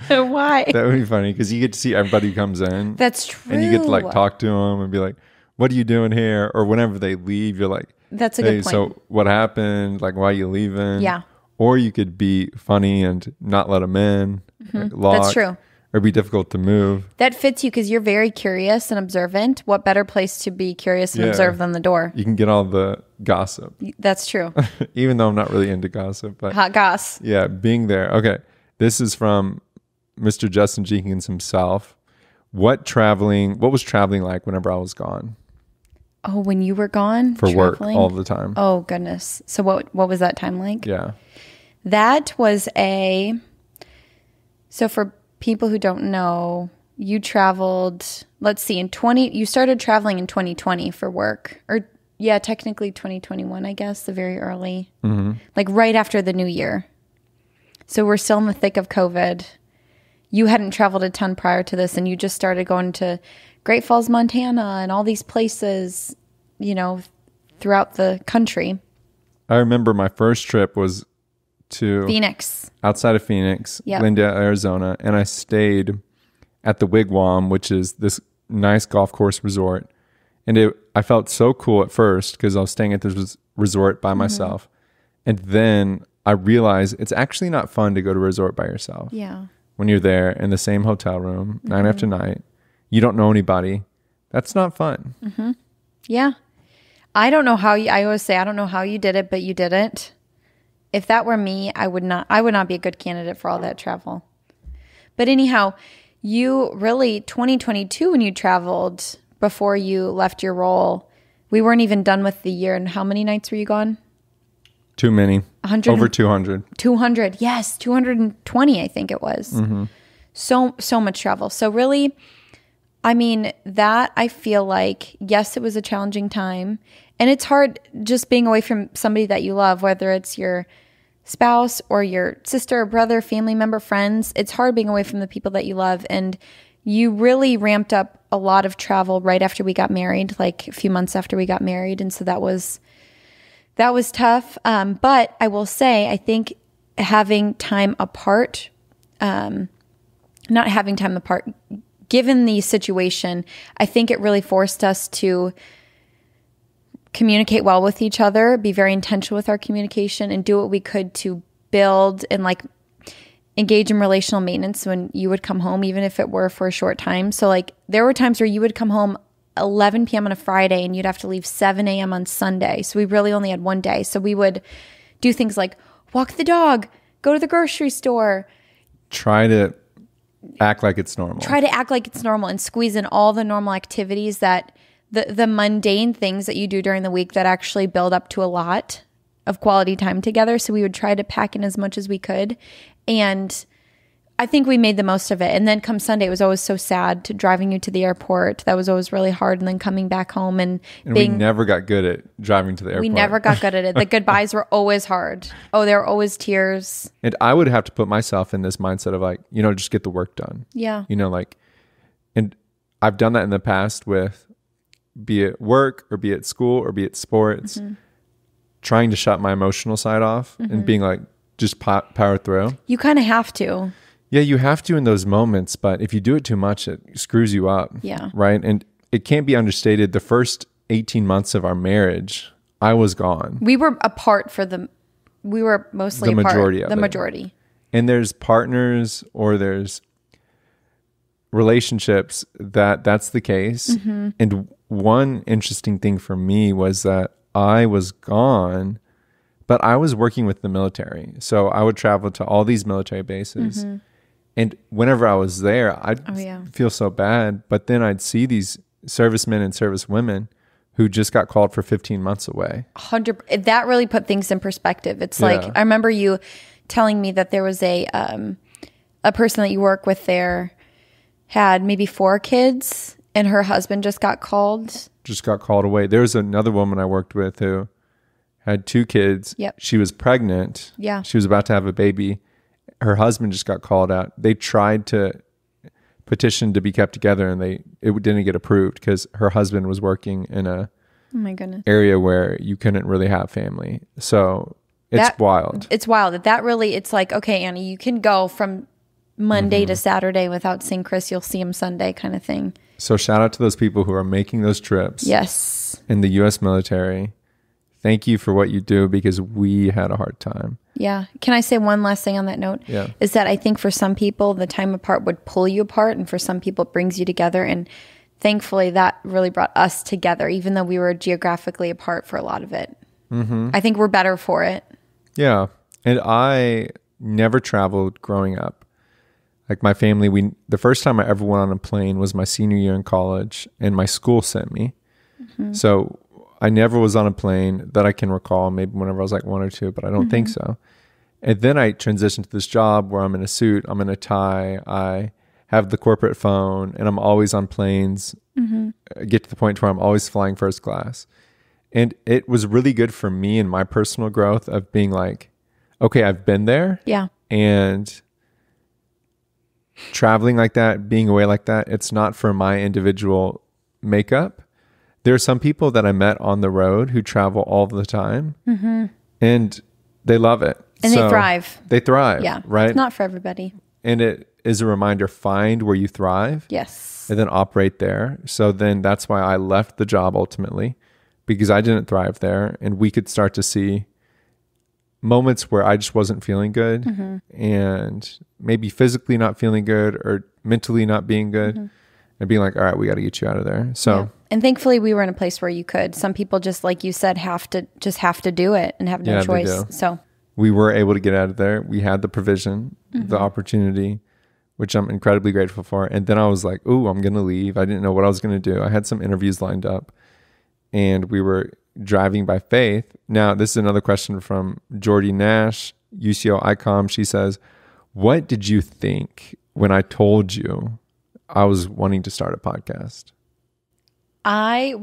Speaker 2: Why?
Speaker 1: That would be funny because you get to see everybody who comes in.
Speaker 2: That's true.
Speaker 1: And you get to like talk to them and be like, what are you doing here? Or whenever they leave, you're like,
Speaker 2: that's a good point.
Speaker 1: So what happened? Like, why are you leaving?
Speaker 2: Yeah.
Speaker 1: Or you could be funny and not let them in. Like lock,
Speaker 2: that's true.
Speaker 1: Or be difficult to move.
Speaker 2: That fits you because you're very curious and observant. What better place to be curious and observe than the door?
Speaker 1: You can get all the gossip.
Speaker 2: That's true.
Speaker 1: Even though I'm not really into gossip. But
Speaker 2: hot goss.
Speaker 1: Yeah, being there. Okay. This is from Mr. Justin Jenkins himself. What was traveling like whenever I was gone?
Speaker 2: Oh, when you were gone?
Speaker 1: For traveling? Work all the time.
Speaker 2: Oh, goodness. So what was that time like?
Speaker 1: Yeah.
Speaker 2: That was so for people who don't know, you traveled, let's see, you started traveling in 2020 for work. Or technically 2021, I guess, the very early. Like right after the new year. So we're still in the thick of COVID. you hadn't traveled a ton prior to this and you just started going to Great Falls, Montana and all these places, throughout the country.
Speaker 1: I remember my first trip was to
Speaker 2: Phoenix,
Speaker 1: outside of Phoenix, Glendale, Arizona, and I stayed at the Wigwam, which is this nice golf course resort. And I felt so cool at first because I was staying at this resort by myself. And then I realized it's actually not fun to go to a resort by yourself.
Speaker 2: Yeah.
Speaker 1: When you're there in the same hotel room, night after night, you don't know anybody. That's not fun.
Speaker 2: Yeah. I don't know how I always say, I don't know how you did it, but you did it. If that were me, I would not be a good candidate for all that travel. But anyhow, you really, 2022, when you traveled before you left your role, we weren't even done with the year. And how many nights were you gone?
Speaker 1: Too many. Over 200.
Speaker 2: 200. Yes. 220, I think it was. So much travel. So really, I mean, that I feel like, yes, it was a challenging time. And it's hard just being away from somebody that you love, whether it's your spouse or your sister or brother, family member, friends. It's hard being away from the people that you love. And you really ramped up a lot of travel right after we got married, like a few months after we got married. And so that was tough. But I will say, I think having time apart, not having time apart, given the situation, I think it really forced us to communicate well with each other, be very intentional with our communication, and do what we could to build and engage in relational maintenance when you would come home, even if it were for a short time. So there were times where you would come home 11 p.m. on a Friday and you'd have to leave 7 a.m. on Sunday. So we really only had one day. So we would do things like walk the dog, go to the grocery store.
Speaker 1: Try to act like it's normal.
Speaker 2: And squeeze in all the normal activities that the mundane things that you do during the week that actually build up to a lot of quality time together. So we would try to pack in as much as we could. And I think we made the most of it. And then come Sunday, it was always so sad driving you to the airport. That was always really hard. And then coming back home and
Speaker 1: we never got good at driving to the airport.
Speaker 2: We never got good at it. The goodbyes were always hard. Oh, there were always tears.
Speaker 1: And I would have to put myself in this mindset of just get the work done.
Speaker 2: Yeah.
Speaker 1: And I've done that in the past with, be it work or be it school or be it sports, trying to shut my emotional side off and being just power through.
Speaker 2: You kind of have to.
Speaker 1: Yeah, you have to in those moments, but if you do it too much, it screws you up.
Speaker 2: Yeah.
Speaker 1: Right? And it can't be understated. The first 18 months of our marriage, I was gone.
Speaker 2: We were apart we were mostly apart. The majority.
Speaker 1: And there's partners or there's relationships that's the case. And one interesting thing for me was that I was gone, but I was working with the military. So I would travel to all these military bases. And whenever I was there, I'd feel so bad. But then I'd see these servicemen and servicewomen who just got called for 15 months away.
Speaker 2: 100. That really put things in perspective. It's I remember you telling me that there was a person that you work with there had maybe 4 kids and her husband just got called.
Speaker 1: Just got called away. There was another woman I worked with who had 2 kids.
Speaker 2: Yep.
Speaker 1: She was pregnant.
Speaker 2: Yeah.
Speaker 1: She was about to have a baby. Her husband just got called out. They tried to petition to be kept together and it didn't get approved because her husband was working in a area where you couldn't really have family. So it's wild.
Speaker 2: It's wild. That really, it's okay, Annie, you can go from Monday to Saturday without seeing Chris. You'll see him Sunday kind of thing.
Speaker 1: So shout out to those people who are making those trips.
Speaker 2: Yes.
Speaker 1: In the U.S. military. Thank you for what you do because we had a hard time.
Speaker 2: Yeah. Can I say one last thing on that note?
Speaker 1: Yeah.
Speaker 2: Is that I think for some people, the time apart would pull you apart. And for some people, it brings you together. And thankfully, that really brought us together, even though we were geographically apart for a lot of it. I think we're better for it.
Speaker 1: Yeah. And I never traveled growing up. My family, the first time I ever went on a plane was my senior year in college, and my school sent me. So I never was on a plane that I can recall, maybe whenever I was 1 or 2, but I don't think so. And then I transitioned to this job where I'm in a suit, I'm in a tie, I have the corporate phone, and I'm always on planes. I get to the point where I'm always flying first class. And it was really good for me and my personal growth of being okay, I've been there.
Speaker 2: Yeah.
Speaker 1: And traveling like that, being away like that, it's not for my individual makeup. There are some people that I met on the road who travel all the time, and they love it.
Speaker 2: And they thrive.
Speaker 1: They thrive.
Speaker 2: Yeah.
Speaker 1: Right.
Speaker 2: It's not for everybody.
Speaker 1: And it is a reminder, find where you thrive.
Speaker 2: Yes.
Speaker 1: And then operate there. So then that's why I left the job ultimately, because I didn't thrive there. And we could start to see moments where I just wasn't feeling good, and maybe physically not feeling good or mentally not being good, and being like, all right, we got to get you out of there. So,
Speaker 2: yeah. And thankfully we were in a place where you could. Some people, just like you said, have to do it and have no choice. So
Speaker 1: we were able to get out of there. We had the provision, the opportunity, which I'm incredibly grateful for. And then I was like, ooh, I'm going to leave. I didn't know what I was going to do. I had some interviews lined up, and we were driving by faith. Now, this is another question from Jordy Nash, UCO ICOM. She says, what did you think when I told you I was wanting to start a podcast?
Speaker 2: I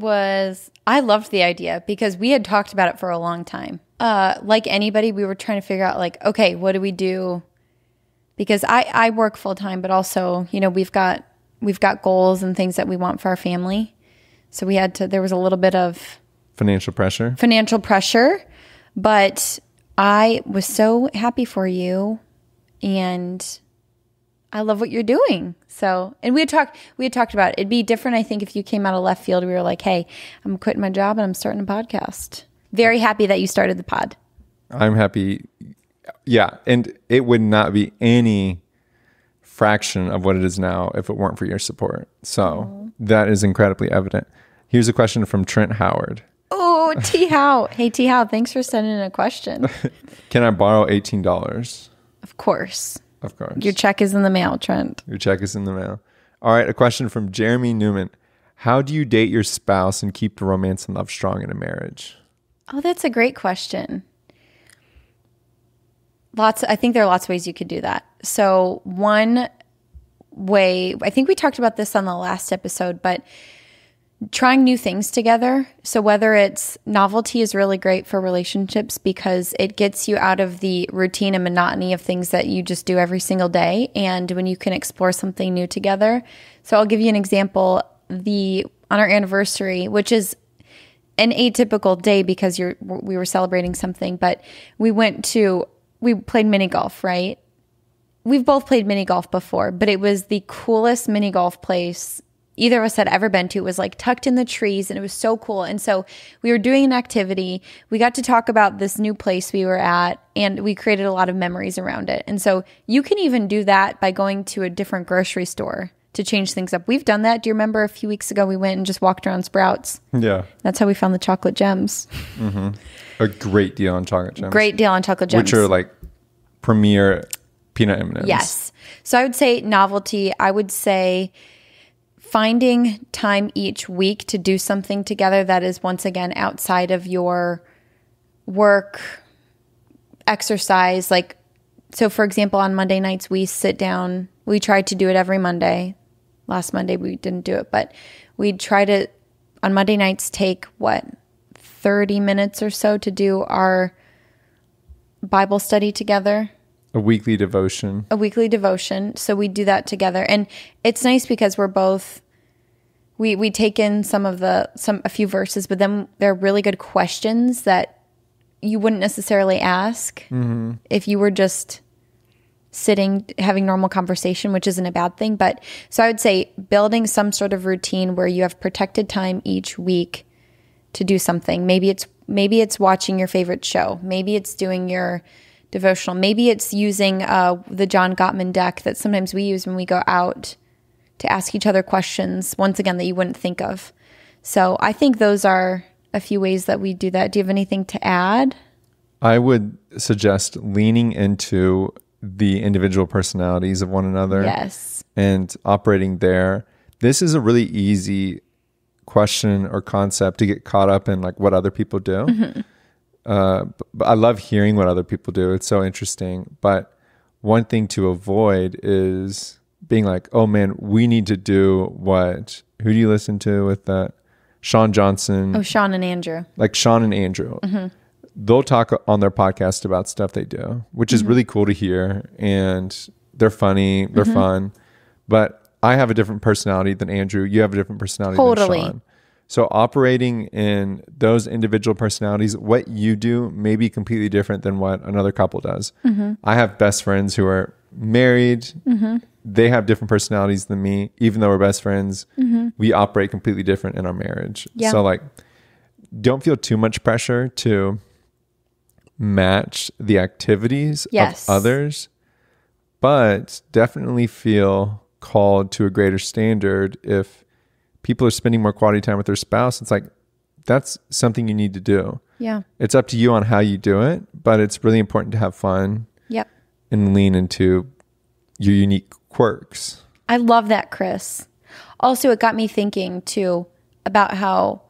Speaker 2: loved the idea because we had talked about it for a long time. Like anybody, we were trying to figure out like, okay, what do we do? Because I work full time, but also, we've got goals and things that we want for our family. So there was a little bit of
Speaker 1: financial pressure,
Speaker 2: but I was so happy for you, and I love what you're doing. So, and we had talked about it'd be different, I think, if you came out of left field. We were like, hey, I'm quitting my job and I'm starting a podcast. Very happy that you started the pod.
Speaker 1: I'm happy. Yeah. And it would not be any fraction of what it is now if it weren't for your support. So that is incredibly evident. Here's a question from Trent Howard.
Speaker 2: Oh, T. Howe. Hey, T. Howe, thanks for sending in a question.
Speaker 1: Can I borrow $18?
Speaker 2: Of course.
Speaker 1: Of course.
Speaker 2: Your check is in the mail, Trent.
Speaker 1: Your check is in the mail. All right. A question from Jeremy Newman. How do you date your spouse and keep the romance and love strong in a marriage?
Speaker 2: Oh, that's a great question. I think there are lots of ways you could do that. So one way, I think we talked about this on the last episode, but trying new things together. So whether it's novelty is really great for relationships because it gets you out of the routine and monotony of things that you just do every single day. And when you can explore something new together. So I'll give you an example. On our anniversary, which is an atypical day because we were celebrating something, but we played mini golf, right? We've both played mini golf before, but it was the coolest mini golf place either of us had ever been to. It was like tucked in the trees and it was so cool. And so we were doing an activity. We got to talk about this new place we were at and we created a lot of memories around it. And so you can even do that by going to a different grocery store to change things up. We've done that. Do you remember a few weeks ago we went and just walked around Sprouts? Yeah. That's how we found the chocolate gems.
Speaker 1: Mm-hmm. A great deal on chocolate gems.
Speaker 2: Great deal on chocolate gems.
Speaker 1: Which are like premier peanut M&Ms.
Speaker 2: Yes. So I would say novelty. I would say finding time each week to do something together that is once again outside of your work, exercise. Like, so for example, on Monday nights, we sit down. We tried to do it every Monday. Last Monday, we didn't do it, but we'd try to, on Monday nights, take 30 minutes or so to do our Bible study together.
Speaker 1: A weekly devotion.
Speaker 2: So we do that together. And it's nice because we're both, we take in a few verses, but then they're really good questions that you wouldn't necessarily ask if you were just sitting, having normal conversation, which isn't a bad thing. But so I would say building some sort of routine where you have protected time each week to do something. Maybe it's watching your favorite show. Maybe it's doing your devotional. Maybe it's using the John Gottman deck that sometimes we use when we go out to ask each other questions, once again, that you wouldn't think of. So I think those are a few ways that we do that. Do you have anything to add?
Speaker 1: I would suggest leaning into the individual personalities of one another.
Speaker 2: Yes.
Speaker 1: And operating there. This is a really easy question or concept to get caught up in, like what other people do. Mm-hmm. But I love hearing what other people do. It's so interesting. But one thing to avoid is being like, oh man, we need to do what? Who do you listen to with that? Sean Johnson.
Speaker 2: Oh, Sean and Andrew.
Speaker 1: Like Sean and Andrew. Mm-hmm. They'll talk on their podcast about stuff they do, which is really cool to hear. And they're funny. They're fun. But I have a different personality than Andrew. You have a different personality
Speaker 2: Totally.
Speaker 1: than Sean. So operating in those individual personalities, what you do may be completely different than what another couple does. I have best friends who are married. They have different personalities than me. Even though we're best friends, we operate completely different in our marriage.
Speaker 2: Yeah.
Speaker 1: So like, don't feel too much pressure to match the activities
Speaker 2: Yes.
Speaker 1: of others, but definitely feel called to a greater standard. If people are spending more quality time with their spouse, it's like, that's something you need to do.
Speaker 2: Yeah.
Speaker 1: It's up to you on how you do it, but it's really important to have fun
Speaker 2: Yep.
Speaker 1: and lean into your unique quirks.
Speaker 2: I love that, Chris. Also, it got me thinking too about how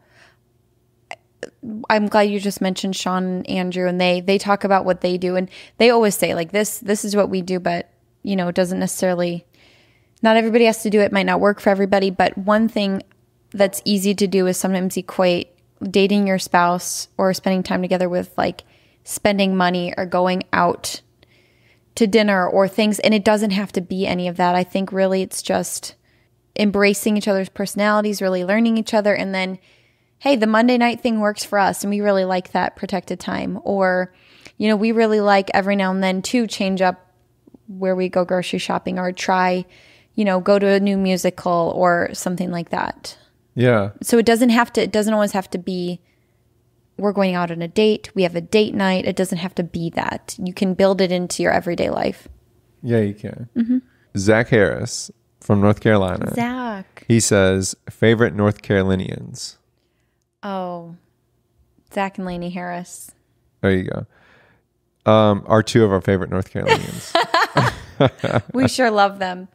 Speaker 2: I'm glad you just mentioned Sean and Andrew, and they talk about what they do, and they always say like this is what we do, but you know, it doesn't necessarily, not everybody has to do it. It might not work for everybody, but one thing that's easy to do is sometimes equate dating your spouse or spending time together with like spending money or going out to dinner or things. And it doesn't have to be any of that. I think really it's just embracing each other's personalities, really learning each other. And then, hey, the Monday night thing works for us and we really like that protected time. Or, you know, we really like every now and then to change up where we go grocery shopping or try, you know, go to a new musical or something like that.
Speaker 1: Yeah.
Speaker 2: So it doesn't always have to be, we're going out on a date, we have a date night. It doesn't have to be that. You can build it into your everyday life.
Speaker 1: Yeah, you can. Zach Harris from North Carolina.
Speaker 2: Zach.
Speaker 1: He says, favorite North Carolinians.
Speaker 2: Oh, Zach and Lainey Harris.
Speaker 1: There you go. Are two of our favorite North Carolinians.
Speaker 2: We sure love them.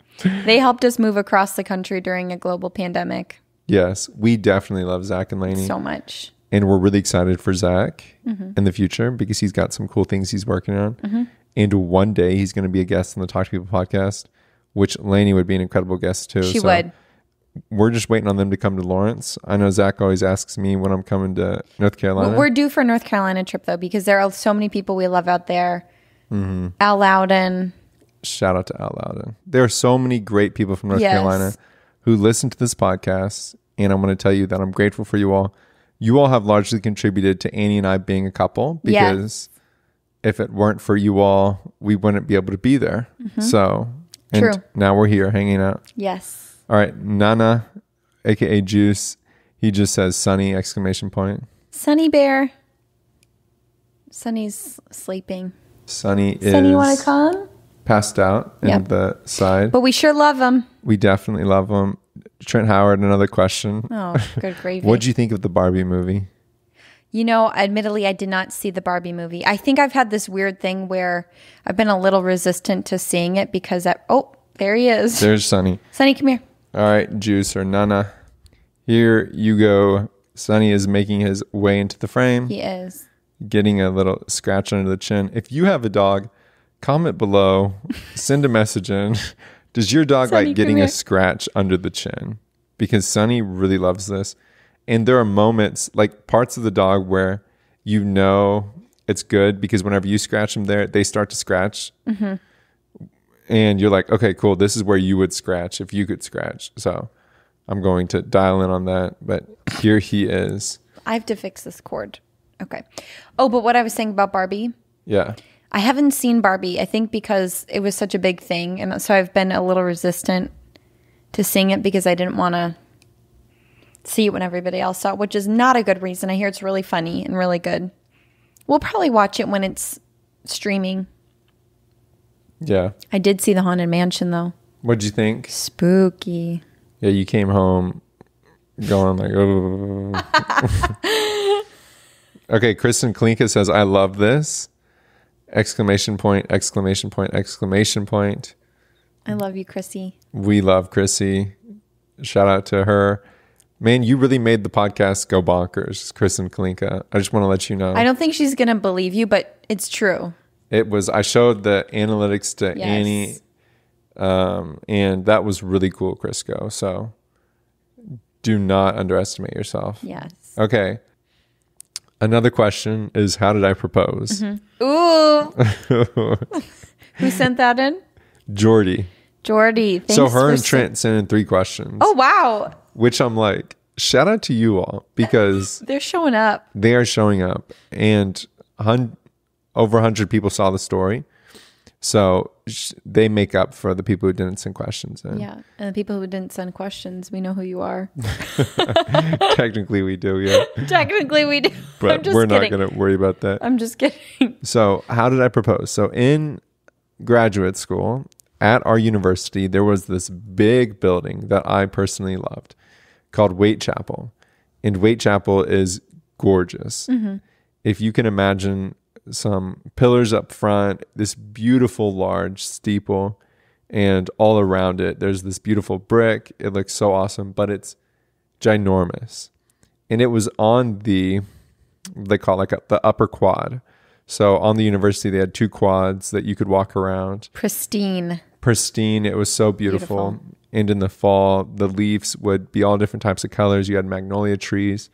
Speaker 2: They helped us move across the country during a global pandemic.
Speaker 1: Yes, we definitely love Zach and Lainey.
Speaker 2: So much.
Speaker 1: And we're really excited for Zach in the future because he's got some cool things he's working on. And one day he's going to be a guest on the Talk to People podcast, which Lainey would be an incredible guest too.
Speaker 2: She would.
Speaker 1: We're just waiting on them to come to Lawrence. I know Zach always asks me when I'm coming to North Carolina.
Speaker 2: We're due for a North Carolina trip though, because there are so many people we love out there. Al Loudon.
Speaker 1: Shout out to Al Loudon. There are so many great people from North Carolina who listen to this podcast. And I'm going to tell you that I'm grateful for you all. You all have largely contributed to Annie and I being a couple because if it weren't for you all, we wouldn't be able to be there. So, and
Speaker 2: True.
Speaker 1: Now we're here hanging out.
Speaker 2: Yes.
Speaker 1: All right. Nana, aka Juice, he just says Sunny, exclamation point.
Speaker 2: Sunny Bear. Sunny's sleeping.
Speaker 1: Sunny is
Speaker 2: Sunny, you want to come?
Speaker 1: passed out in the side.
Speaker 2: But we sure love him.
Speaker 1: We definitely love him. Trent Howard, another question.
Speaker 2: Oh, good gravy.
Speaker 1: What'd you think of the Barbie movie?
Speaker 2: You know, admittedly, I did not see the Barbie movie. I think I've had this weird thing where I've been a little resistant to seeing it because there he is.
Speaker 1: There's Sunny.
Speaker 2: Sunny, come here.
Speaker 1: All right, Juice or Nana. Here you go. Sunny is making his way into the frame.
Speaker 2: He is.
Speaker 1: Getting a little scratch under the chin. If you have a dog, comment below. Send a message in. Does your dog
Speaker 2: Sunny,
Speaker 1: like getting a scratch under the chin? Because Sunny really loves this. And there are moments, like parts of the dog where you know it's good because whenever you scratch them there, they start to scratch. And you're like, okay, cool. This is where you would scratch if you could scratch. So I'm going to dial in on that. But here he is.
Speaker 2: I have to fix this cord. Okay. Oh, but what I was saying about Barbie.
Speaker 1: Yeah.
Speaker 2: I haven't seen Barbie, I think because it was such a big thing. And so I've been a little resistant to seeing it because I didn't want to see it when everybody else saw it, which is not a good reason. I hear it's really funny and really good. We'll probably watch it when it's streaming.
Speaker 1: Yeah.
Speaker 2: I did see The Haunted Mansion, though.
Speaker 1: What'd you think?
Speaker 2: Spooky.
Speaker 1: Yeah, you came home going like, oh. Okay, Kristen Klinka says, I love this. Exclamation point, exclamation point, exclamation point.
Speaker 2: I love you, Chrissy.
Speaker 1: We love Chrissy. Shout out to her. Man, you really made the podcast go bonkers, Kristen Kalinka. I just want to let you know.
Speaker 2: I don't think she's going to believe you, but it's true.
Speaker 1: It was, I showed the analytics to Annie, and that was really cool, Crisco. So do not underestimate yourself.
Speaker 2: Yes.
Speaker 1: Okay. Another question is, how did I propose?
Speaker 2: Ooh. Who sent that in?
Speaker 1: Jordy.
Speaker 2: Jordy, thanks.
Speaker 1: So her and Trent sent in 3 questions.
Speaker 2: Oh, wow.
Speaker 1: Which I'm like, shout out to you all, because
Speaker 2: they're showing up.
Speaker 1: They are showing up, and over 100 people saw the story. So they make up for the people who didn't send questions in.
Speaker 2: Yeah, and the people who didn't send questions, we know who you are.
Speaker 1: Technically, we do, yeah.
Speaker 2: Technically, we do.
Speaker 1: But we're not going to worry about that.
Speaker 2: I'm just kidding.
Speaker 1: So how did I propose? So in graduate school at our university, there was this big building that I personally loved called Waite Chapel. And Waite Chapel is gorgeous. Mm-hmm. If you can imagine some pillars up front, this beautiful large steeple, and all around it there's this beautiful brick. It looks so awesome, but it's ginormous. And it was on they call it like the upper quad. So on the university they had 2 quads that you could walk around. Pristine. It was so beautiful. And in the fall the leaves would be all different types of colors. You had magnolia trees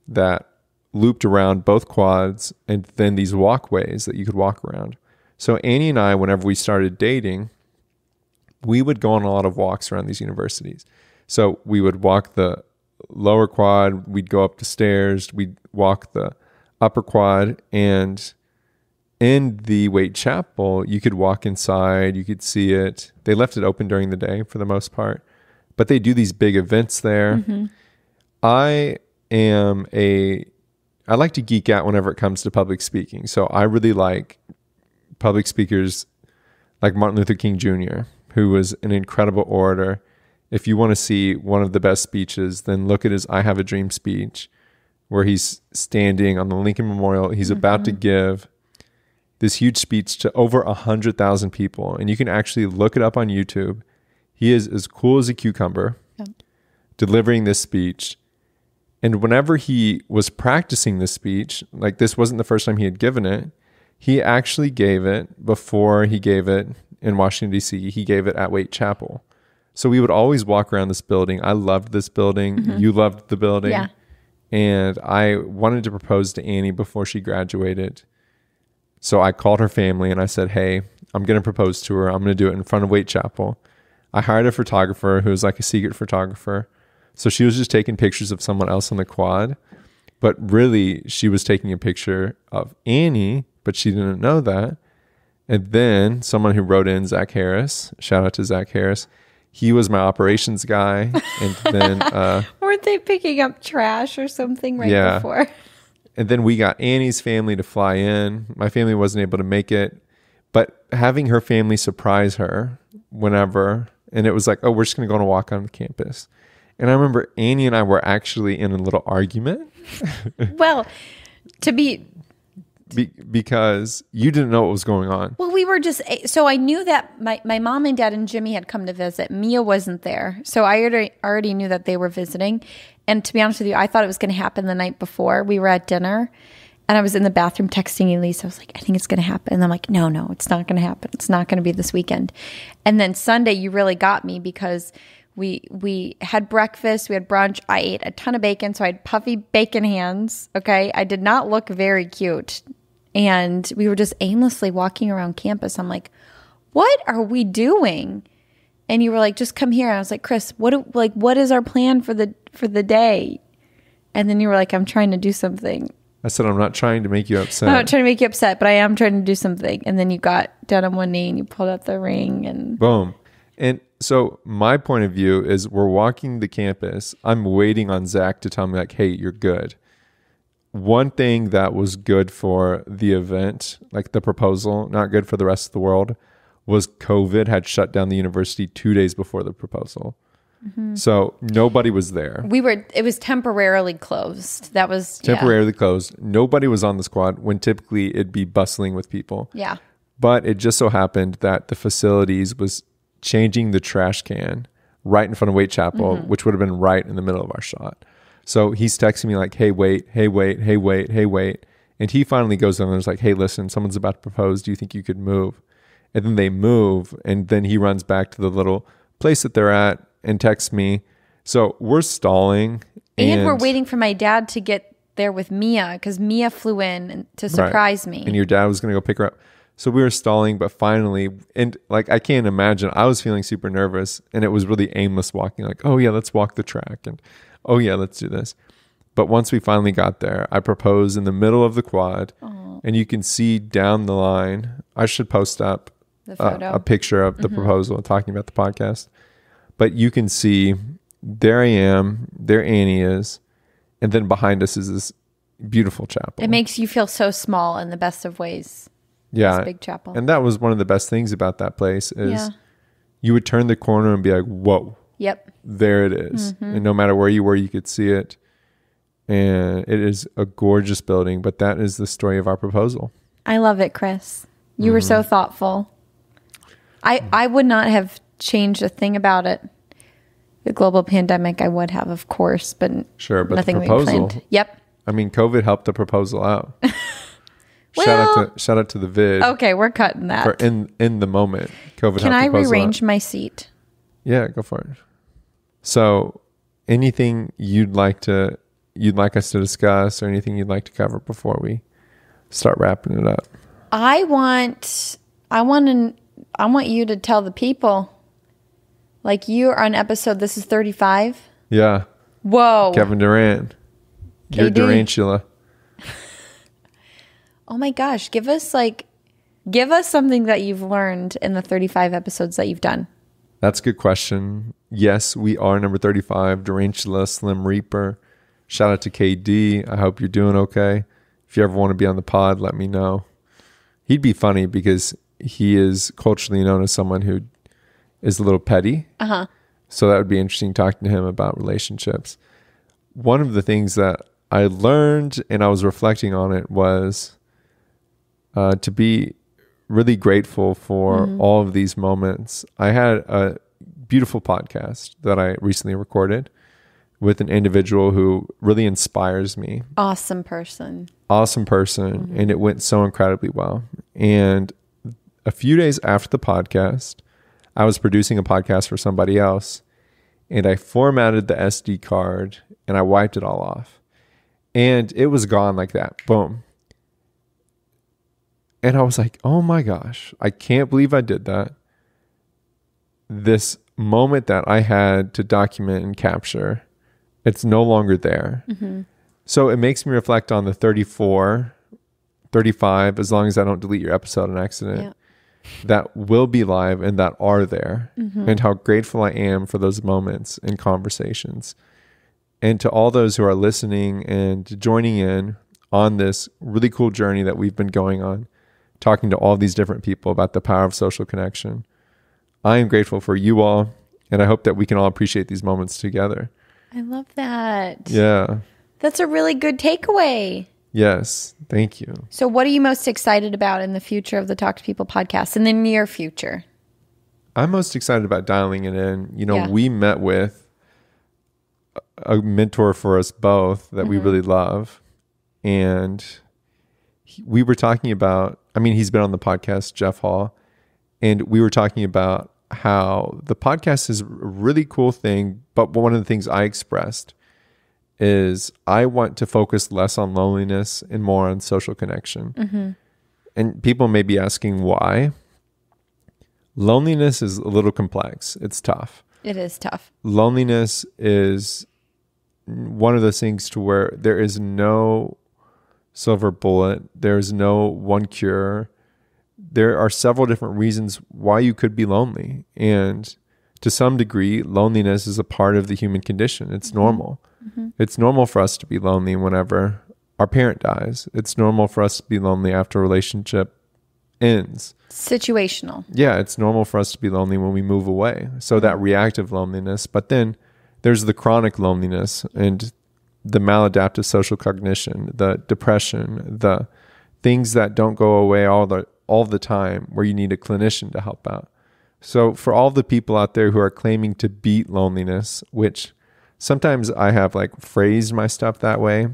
Speaker 1: that looped around both quads, and then these walkways that you could walk around. So Annie and I, whenever we started dating, we would go on a lot of walks around these universities. So we would walk the lower quad, we'd go up the stairs, we'd walk the upper quad, and in the Waite Chapel, you could walk inside, you could see it. They left it open during the day for the most part, but they do these big events there. Mm-hmm. I like to geek out whenever it comes to public speaking. So I really like public speakers like Martin Luther King Jr., who was an incredible orator. If you want to see one of the best speeches, then look at his I Have a Dream speech, where he's standing on the Lincoln Memorial. He's about to give this huge speech to over 100,000 people. And you can actually look it up on YouTube. He is as cool as a cucumber, delivering this speech. And whenever he was practicing this speech, like this wasn't the first time he had given it, he actually gave it before he gave it in Washington, D.C. He gave it at Waite Chapel. So we would always walk around this building. I loved this building. Mm-hmm. You loved the building. Yeah. And I wanted to propose to Annie before she graduated. So I called her family and I said, hey, I'm going to propose to her. I'm going to do it in front of Waite Chapel. I hired a photographer who was like a secret photographer. So she was just taking pictures of someone else on the quad, but really she was taking a picture of Annie, but she didn't know that. And then someone who wrote in, Zach Harris, shout out to Zach Harris, he was my operations guy. And then
Speaker 2: weren't they picking up trash or something before?
Speaker 1: And then we got Annie's family to fly in. My family wasn't able to make it, but having her family surprise her whenever, and it was like, oh, we're just going to go on a walk on the campus. And I remember Annie and I were actually in a little argument.
Speaker 2: Well,
Speaker 1: because you didn't know what was going on.
Speaker 2: Well, we were just, so I knew that my mom and dad and Jimmy had come to visit. Mia wasn't there. So I already knew that they were visiting. And to be honest with you, I thought it was going to happen the night before. We were at dinner and I was in the bathroom texting Elise. I was like, I think it's going to happen. And I'm like, no, it's not going to happen. It's not going to be this weekend. And then Sunday, you really got me because we had breakfast, we had brunch. I ate a ton of bacon, so I had puffy bacon hands. Okay, I did not look very cute, and we were just aimlessly walking around campus. I'm like, "What are we doing?" And you were like, "Just come here." And I was like, "Chris, what is our plan for the day?" And then you were like, "I'm trying to do something."
Speaker 1: I said, "I'm not trying to make you upset."
Speaker 2: I'm not trying to make you upset, but I am trying to do something. And then you got down on one knee and you pulled out the ring and
Speaker 1: boom. And so my point of view is we're walking the campus. I'm waiting on Zach to tell me like, hey, you're good. One thing that was good for the event, like the proposal, not good for the rest of the world, was COVID had shut down the university 2 days before the proposal. Mm-hmm. So nobody was there.
Speaker 2: It was temporarily closed. That was
Speaker 1: temporarily closed. Nobody was on the squad when typically it'd be bustling with people.
Speaker 2: Yeah.
Speaker 1: But it just so happened that the facilities was changing the trash can right in front of Waite Chapel, mm-hmm. which would have been right in the middle of our shot. So he's texting me like, hey, wait. And he finally goes on and is like, hey, listen, someone's about to propose. Do you think you could move? And then they move. And then he runs back to the little place that they're at and texts me. So we're stalling.
Speaker 2: And we're waiting for my dad to get there with Mia because Mia flew in to surprise me.
Speaker 1: And your dad was going to go pick her up. So we were stalling, but finally, and like, I can't imagine, I was feeling super nervous, and it was really aimless walking, like, oh yeah, let's walk the track, and oh yeah, let's do this. But once we finally got there, I proposed in the middle of the quad. Aww. And you can see down the line, I should post up a picture of the proposal talking about the podcast. But you can see, there I am, there Annie is, and then behind us is this beautiful chapel.
Speaker 2: It makes you feel so small in the best of ways.
Speaker 1: Yeah.
Speaker 2: This big chapel.
Speaker 1: And that was one of the best things about that place is you would turn the corner and be like, whoa.
Speaker 2: Yep.
Speaker 1: There it is. And no matter where you were, you could see it. And it is a gorgeous building, but that is the story of our proposal.
Speaker 2: I love it, Chris. You were so thoughtful. I would not have changed a thing about it. The global pandemic, I would have, of course, but
Speaker 1: sure, but
Speaker 2: nothing
Speaker 1: the proposal.
Speaker 2: we planned. Yep.
Speaker 1: I mean, COVID helped the proposal out.
Speaker 2: Well,
Speaker 1: shout out to the vid.
Speaker 2: Okay, we're cutting that.
Speaker 1: For in the moment, COVID.
Speaker 2: Can I
Speaker 1: helped the proposal
Speaker 2: rearrange
Speaker 1: out.
Speaker 2: my seat?
Speaker 1: Yeah, go for it. So, anything you'd like us to discuss, or anything you'd like to cover before we start wrapping it up?
Speaker 2: I want you to tell the people. Like, you are on episode, this is 35.
Speaker 1: Yeah.
Speaker 2: Whoa.
Speaker 1: Kevin Durant. Your
Speaker 2: KD.
Speaker 1: Durantula.
Speaker 2: Oh my gosh. Give us something that you've learned in the 35 episodes that you've done.
Speaker 1: That's a good question. Yes, we are number 35, Durantula, Slim Reaper. Shout out to KD. I hope you're doing okay. If you ever want to be on the pod, let me know. He'd be funny because he is culturally known as someone who is a little petty. Uh-huh. So that would be interesting talking to him about relationships. One of the things that I learned, and I was reflecting on it, was to be really grateful for all of these moments. I had a beautiful podcast that I recently recorded with an individual who really inspires me.
Speaker 2: Awesome person.
Speaker 1: And it went so incredibly well. And a few days after the podcast, I was producing a podcast for somebody else, and I formatted the SD card and I wiped it all off, and it was gone like that. Boom. And I was like, oh my gosh, I can't believe I did that. This moment that I had to document and capture, it's no longer there. So it makes me reflect on the 34, 35, as long as I don't delete your episode on accident, that will be live and that are there, and how grateful I am for those moments and conversations. And to all those who are listening and joining in on this really cool journey that we've been going on, talking to all these different people about the power of social connection. I am grateful for you all, and I hope that we can all appreciate these moments together.
Speaker 2: I love that.
Speaker 1: Yeah.
Speaker 2: That's a really good takeaway.
Speaker 1: Yes. Thank you.
Speaker 2: So what are you most excited about in the future of the Talk to People podcast, in the near future?
Speaker 1: I'm most excited about dialing it in. We met with a mentor for us both that we really love. And we were talking about, he's been on the podcast, Jeff Hall, and we were talking about how the podcast is a really cool thing. But one of the things I expressed is I want to focus less on loneliness and more on social connection. And people may be asking why. Loneliness is a little complex. It's tough.
Speaker 2: It is tough.
Speaker 1: Loneliness is one of those things to where there is no silver bullet. There's no one cure. There are several different reasons why you could be lonely. And to some degree, loneliness is a part of the human condition. It's normal. It's normal for us to be lonely whenever our parent dies. It's normal for us to be lonely after a relationship ends.
Speaker 2: Situational.
Speaker 1: Yeah, it's normal for us to be lonely when we move away. So that reactive loneliness. But then there's the chronic loneliness and the maladaptive social cognition, the depression, the things that don't go away all the time, where you need a clinician to help out. So for all the people out there who are claiming to beat loneliness, which sometimes I have phrased my stuff that way,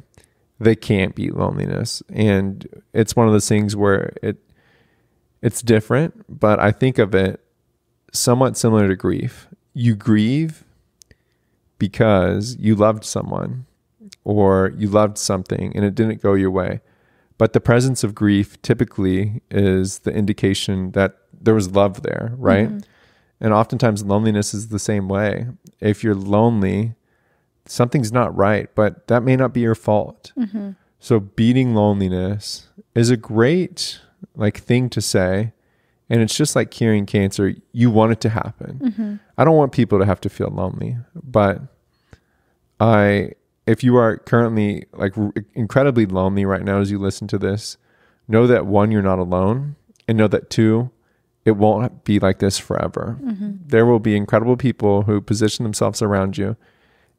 Speaker 1: they can't beat loneliness. And it's one of those things where it's different, but I think of it somewhat similar to grief. You grieve because you loved someone or you loved something and it didn't go your way. But the presence of grief typically is the indication that there was love there, right? Mm-hmm. And oftentimes loneliness is the same way. If you're lonely, something's not right, but that may not be your fault. Mm-hmm. So beating loneliness is a great thing to say. And it's just like curing cancer. You want it to happen. Mm-hmm. I don't want people to have to feel lonely, but if you are currently incredibly lonely right now as you listen to this, know that 1, you're not alone, and know that 2, it won't be like this forever. Mm-hmm. There will be incredible people who position themselves around you.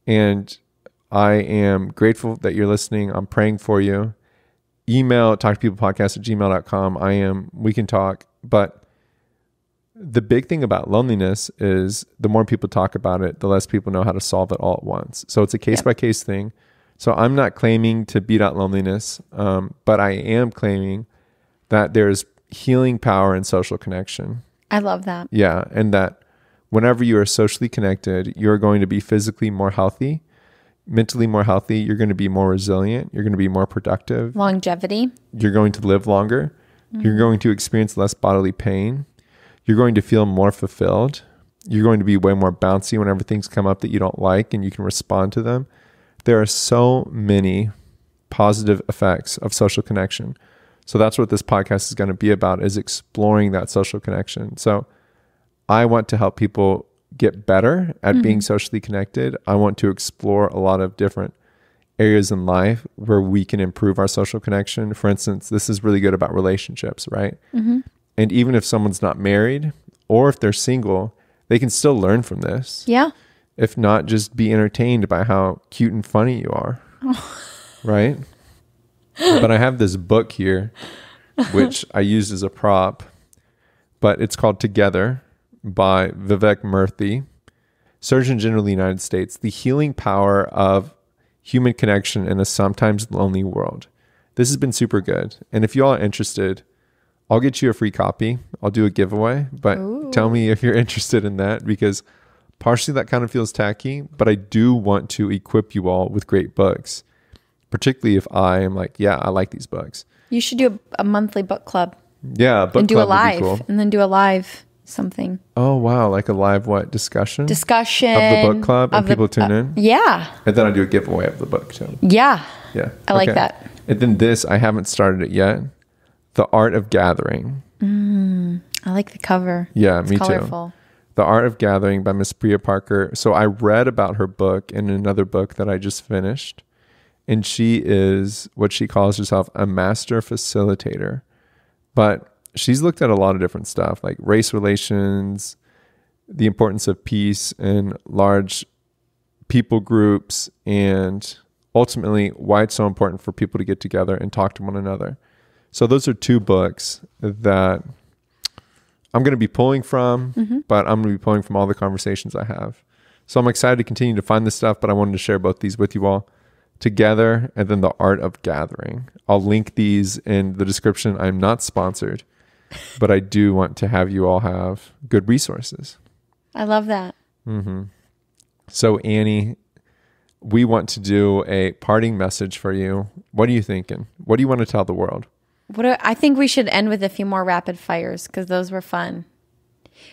Speaker 1: And I am grateful that you're listening. I'm praying for you. Email talktopeoplepodcast@gmail.com. We can talk. But the big thing about loneliness is the more people talk about it, the less people know how to solve it all at once. So it's a case-by-case thing. So I'm not claiming to beat out loneliness, but I am claiming that there's healing power in social connection.
Speaker 2: I love that.
Speaker 1: Yeah. And that whenever you are socially connected, you're going to be physically more healthy, mentally more healthy. You're going to be more resilient. You're going to be more productive.
Speaker 2: Longevity.
Speaker 1: You're going to live longer. Mm-hmm. You're going to experience less bodily pain. You're going to feel more fulfilled. You're going to be way more bouncy whenever things come up that you don't like and you can respond to them. There are so many positive effects of social connection. So that's what this podcast is going to be about, is exploring that social connection. So I want to help people get better at being socially connected. I want to explore a lot of different areas in life where we can improve our social connection. For instance, this is really good about relationships, right? Mm-hmm. And even if someone's not married or if they're single, they can still learn from this.
Speaker 2: Yeah.
Speaker 1: If not, just be entertained by how cute and funny you are. Right? But I have this book here, which I used as a prop, but it's called Together by Vivek Murthy, Surgeon General of the United States, The Healing Power of Human Connection in a Sometimes Lonely World. This has been super good. And if you all are interested, I'll get you a free copy. I'll do a giveaway, but tell me if you're interested in that, because partially that kind of feels tacky, but I do want to equip you all with great books, particularly if I am I like these books. You
Speaker 2: should do a monthly book club.
Speaker 1: Yeah, a book
Speaker 2: and do
Speaker 1: club
Speaker 2: a live,
Speaker 1: would be cool.
Speaker 2: And then do a live something.
Speaker 1: Oh, wow. Like a live what? Discussion
Speaker 2: of the
Speaker 1: book club, and people tune in?
Speaker 2: Yeah.
Speaker 1: And then I do a giveaway of the book too.
Speaker 2: Yeah.
Speaker 1: Yeah.
Speaker 2: I like that.
Speaker 1: And then this, I haven't started it yet. The Art of Gathering.
Speaker 2: I like the cover.
Speaker 1: Yeah,
Speaker 2: it's
Speaker 1: me
Speaker 2: colorful.
Speaker 1: too. The Art of Gathering by Miss Priya Parker. So I read about her book in another book that I just finished. And she is what she calls herself, a master facilitator. But she's looked at a lot of different stuff, like race relations, the importance of peace in large people groups, and ultimately why it's so important for people to get together and talk to one another. So those are 2 books that I'm going to be pulling from, but I'm going to be pulling from all the conversations I have. So I'm excited to continue to find this stuff, but I wanted to share both these with you all. Together, and then The Art of Gathering. I'll link these in the description. I'm not sponsored, but I do want to have you all have good resources.
Speaker 2: I love that.
Speaker 1: Mm-hmm. So Annie, we want to do a parting message for you. What are you thinking? What do you want to tell the world?
Speaker 2: I think we should end with a few more rapid fires because those were fun.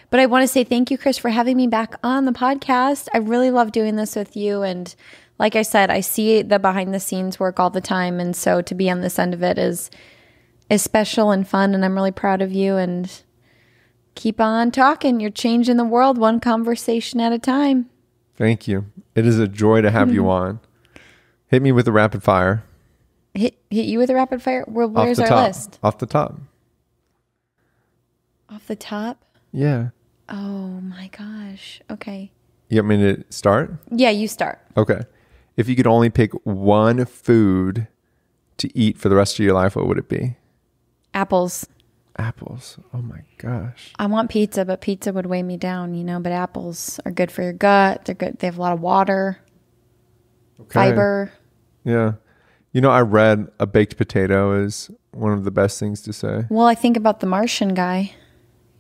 Speaker 2: But I want to say thank you, Chris, for having me back on the podcast. I really love doing this with you. And like I said, I see the behind the scenes work all the time. And so to be on this end of it is special and fun. And I'm really proud of you. And keep on talking. You're changing the world one conversation at a time.
Speaker 1: Thank you. It is a joy to have you on. Hit me with a rapid fire.
Speaker 2: Hit you with a rapid fire? Where's our list?
Speaker 1: Off the top.
Speaker 2: Off the top?
Speaker 1: Yeah.
Speaker 2: Oh my gosh. Okay.
Speaker 1: You want me to start?
Speaker 2: Yeah, you start.
Speaker 1: Okay. If you could only pick one food to eat for the rest of your life, what would it be?
Speaker 2: Apples.
Speaker 1: Apples. Oh my gosh.
Speaker 2: I want pizza, but pizza would weigh me down, but apples are good for your gut. They're good. They have a lot of water, fiber.
Speaker 1: Yeah. I read a baked potato is one of the best things to say.
Speaker 2: Well, I think about the Martian guy.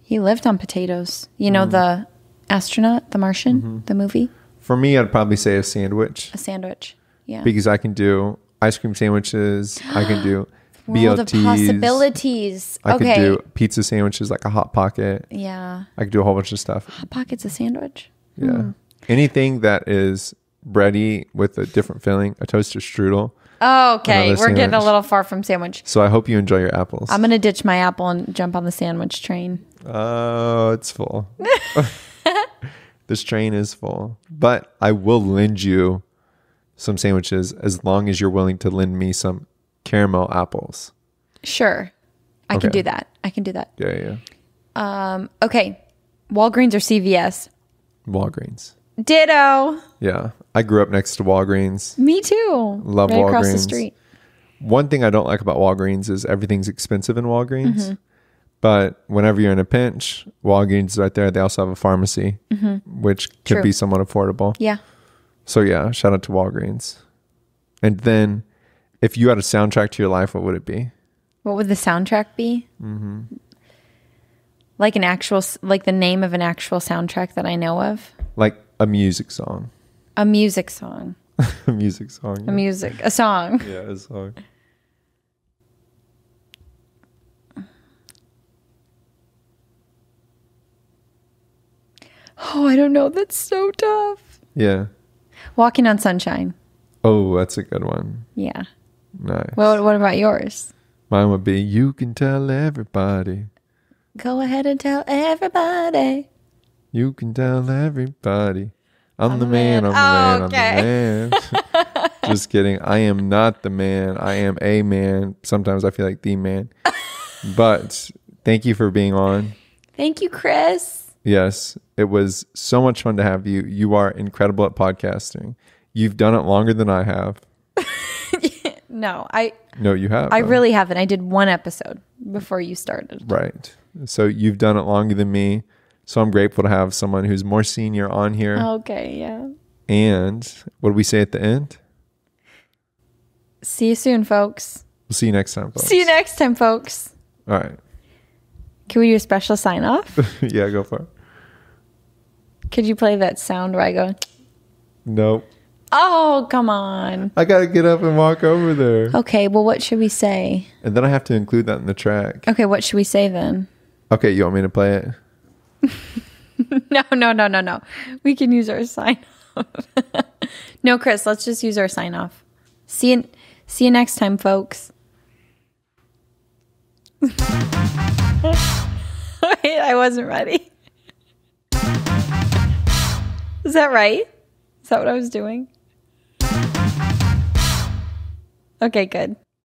Speaker 2: He lived on potatoes. The astronaut, the Martian, the movie?
Speaker 1: For me, I'd probably say a sandwich.
Speaker 2: A sandwich, yeah.
Speaker 1: Because I can do ice cream sandwiches. I can do
Speaker 2: World of
Speaker 1: BLTs.
Speaker 2: possibilities.
Speaker 1: I
Speaker 2: Okay.
Speaker 1: could do pizza sandwiches like a Hot Pocket.
Speaker 2: Yeah.
Speaker 1: I could do a whole bunch of stuff.
Speaker 2: Hot Pocket's a sandwich?
Speaker 1: Yeah. Anything that is bready with a different filling, a toaster strudel.
Speaker 2: Oh, okay.
Speaker 1: Another
Speaker 2: We're getting a
Speaker 1: sandwich.
Speaker 2: little far from sandwich.
Speaker 1: So I hope you enjoy your apples.
Speaker 2: I'm going to ditch my apple and jump on the sandwich train.
Speaker 1: Oh, it's full. This train is full. But I will lend you some sandwiches as long as you're willing to lend me some caramel apples.
Speaker 2: Sure. I can
Speaker 1: Okay.
Speaker 2: do that. I can do that.
Speaker 1: Yeah.
Speaker 2: Okay. Walgreens or CVS?
Speaker 1: Walgreens.
Speaker 2: Ditto.
Speaker 1: Yeah. I grew up next to Walgreens.
Speaker 2: Me too.
Speaker 1: Love
Speaker 2: right across the
Speaker 1: Walgreens.
Speaker 2: street.
Speaker 1: One thing I don't like about Walgreens is everything's expensive in Walgreens. But whenever you're in a pinch, Walgreens is right there. They also have a pharmacy, which could
Speaker 2: True.
Speaker 1: be somewhat affordable.
Speaker 2: Yeah.
Speaker 1: So yeah, shout out to Walgreens. And then if you had a soundtrack to your life, what would it be?
Speaker 2: What would the soundtrack be? Like like the name of an actual soundtrack that I know of?
Speaker 1: Like a music song.
Speaker 2: A music song.
Speaker 1: A music song.
Speaker 2: A song.
Speaker 1: Yeah, a song.
Speaker 2: Oh, I don't know. That's so tough.
Speaker 1: Yeah.
Speaker 2: Walking on Sunshine.
Speaker 1: Oh, that's a good one.
Speaker 2: Yeah.
Speaker 1: Nice.
Speaker 2: What about yours?
Speaker 1: Mine would be You Can Tell Everybody.
Speaker 2: Go ahead and tell everybody.
Speaker 1: You can tell everybody. I'm the man, I'm the man, I'm the man. Just kidding. I am not the man. I am a man. Sometimes I feel like the man. But thank you for being on.
Speaker 2: Thank you, Chris.
Speaker 1: Yes, it was so much fun to have you. You are incredible at podcasting. You've done it longer than I have.
Speaker 2: No,
Speaker 1: No, you have.
Speaker 2: I
Speaker 1: though.
Speaker 2: really haven't. I did one episode before you started.
Speaker 1: Right. So you've done it longer than me. So I'm grateful to have someone who's more senior on here.
Speaker 2: Okay, yeah.
Speaker 1: And what do we say at the end?
Speaker 2: See you soon, folks.
Speaker 1: We'll see you next time, folks.
Speaker 2: See you next time, folks.
Speaker 1: All right.
Speaker 2: Can we do a special sign off?
Speaker 1: Yeah, go for it.
Speaker 2: Could you play that sound where I go,
Speaker 1: Nope.
Speaker 2: oh, come on.
Speaker 1: I got to get up and walk over there.
Speaker 2: Okay, well, what should we say?
Speaker 1: And then I have to include that in the track.
Speaker 2: Okay, what should we say then?
Speaker 1: Okay, you want me to play it?
Speaker 2: No. We can use our sign off. No, Chris, let's just use our sign off. See you next time, folks. Wait, I wasn't ready. Is that right? Is that what I was doing? Okay, good.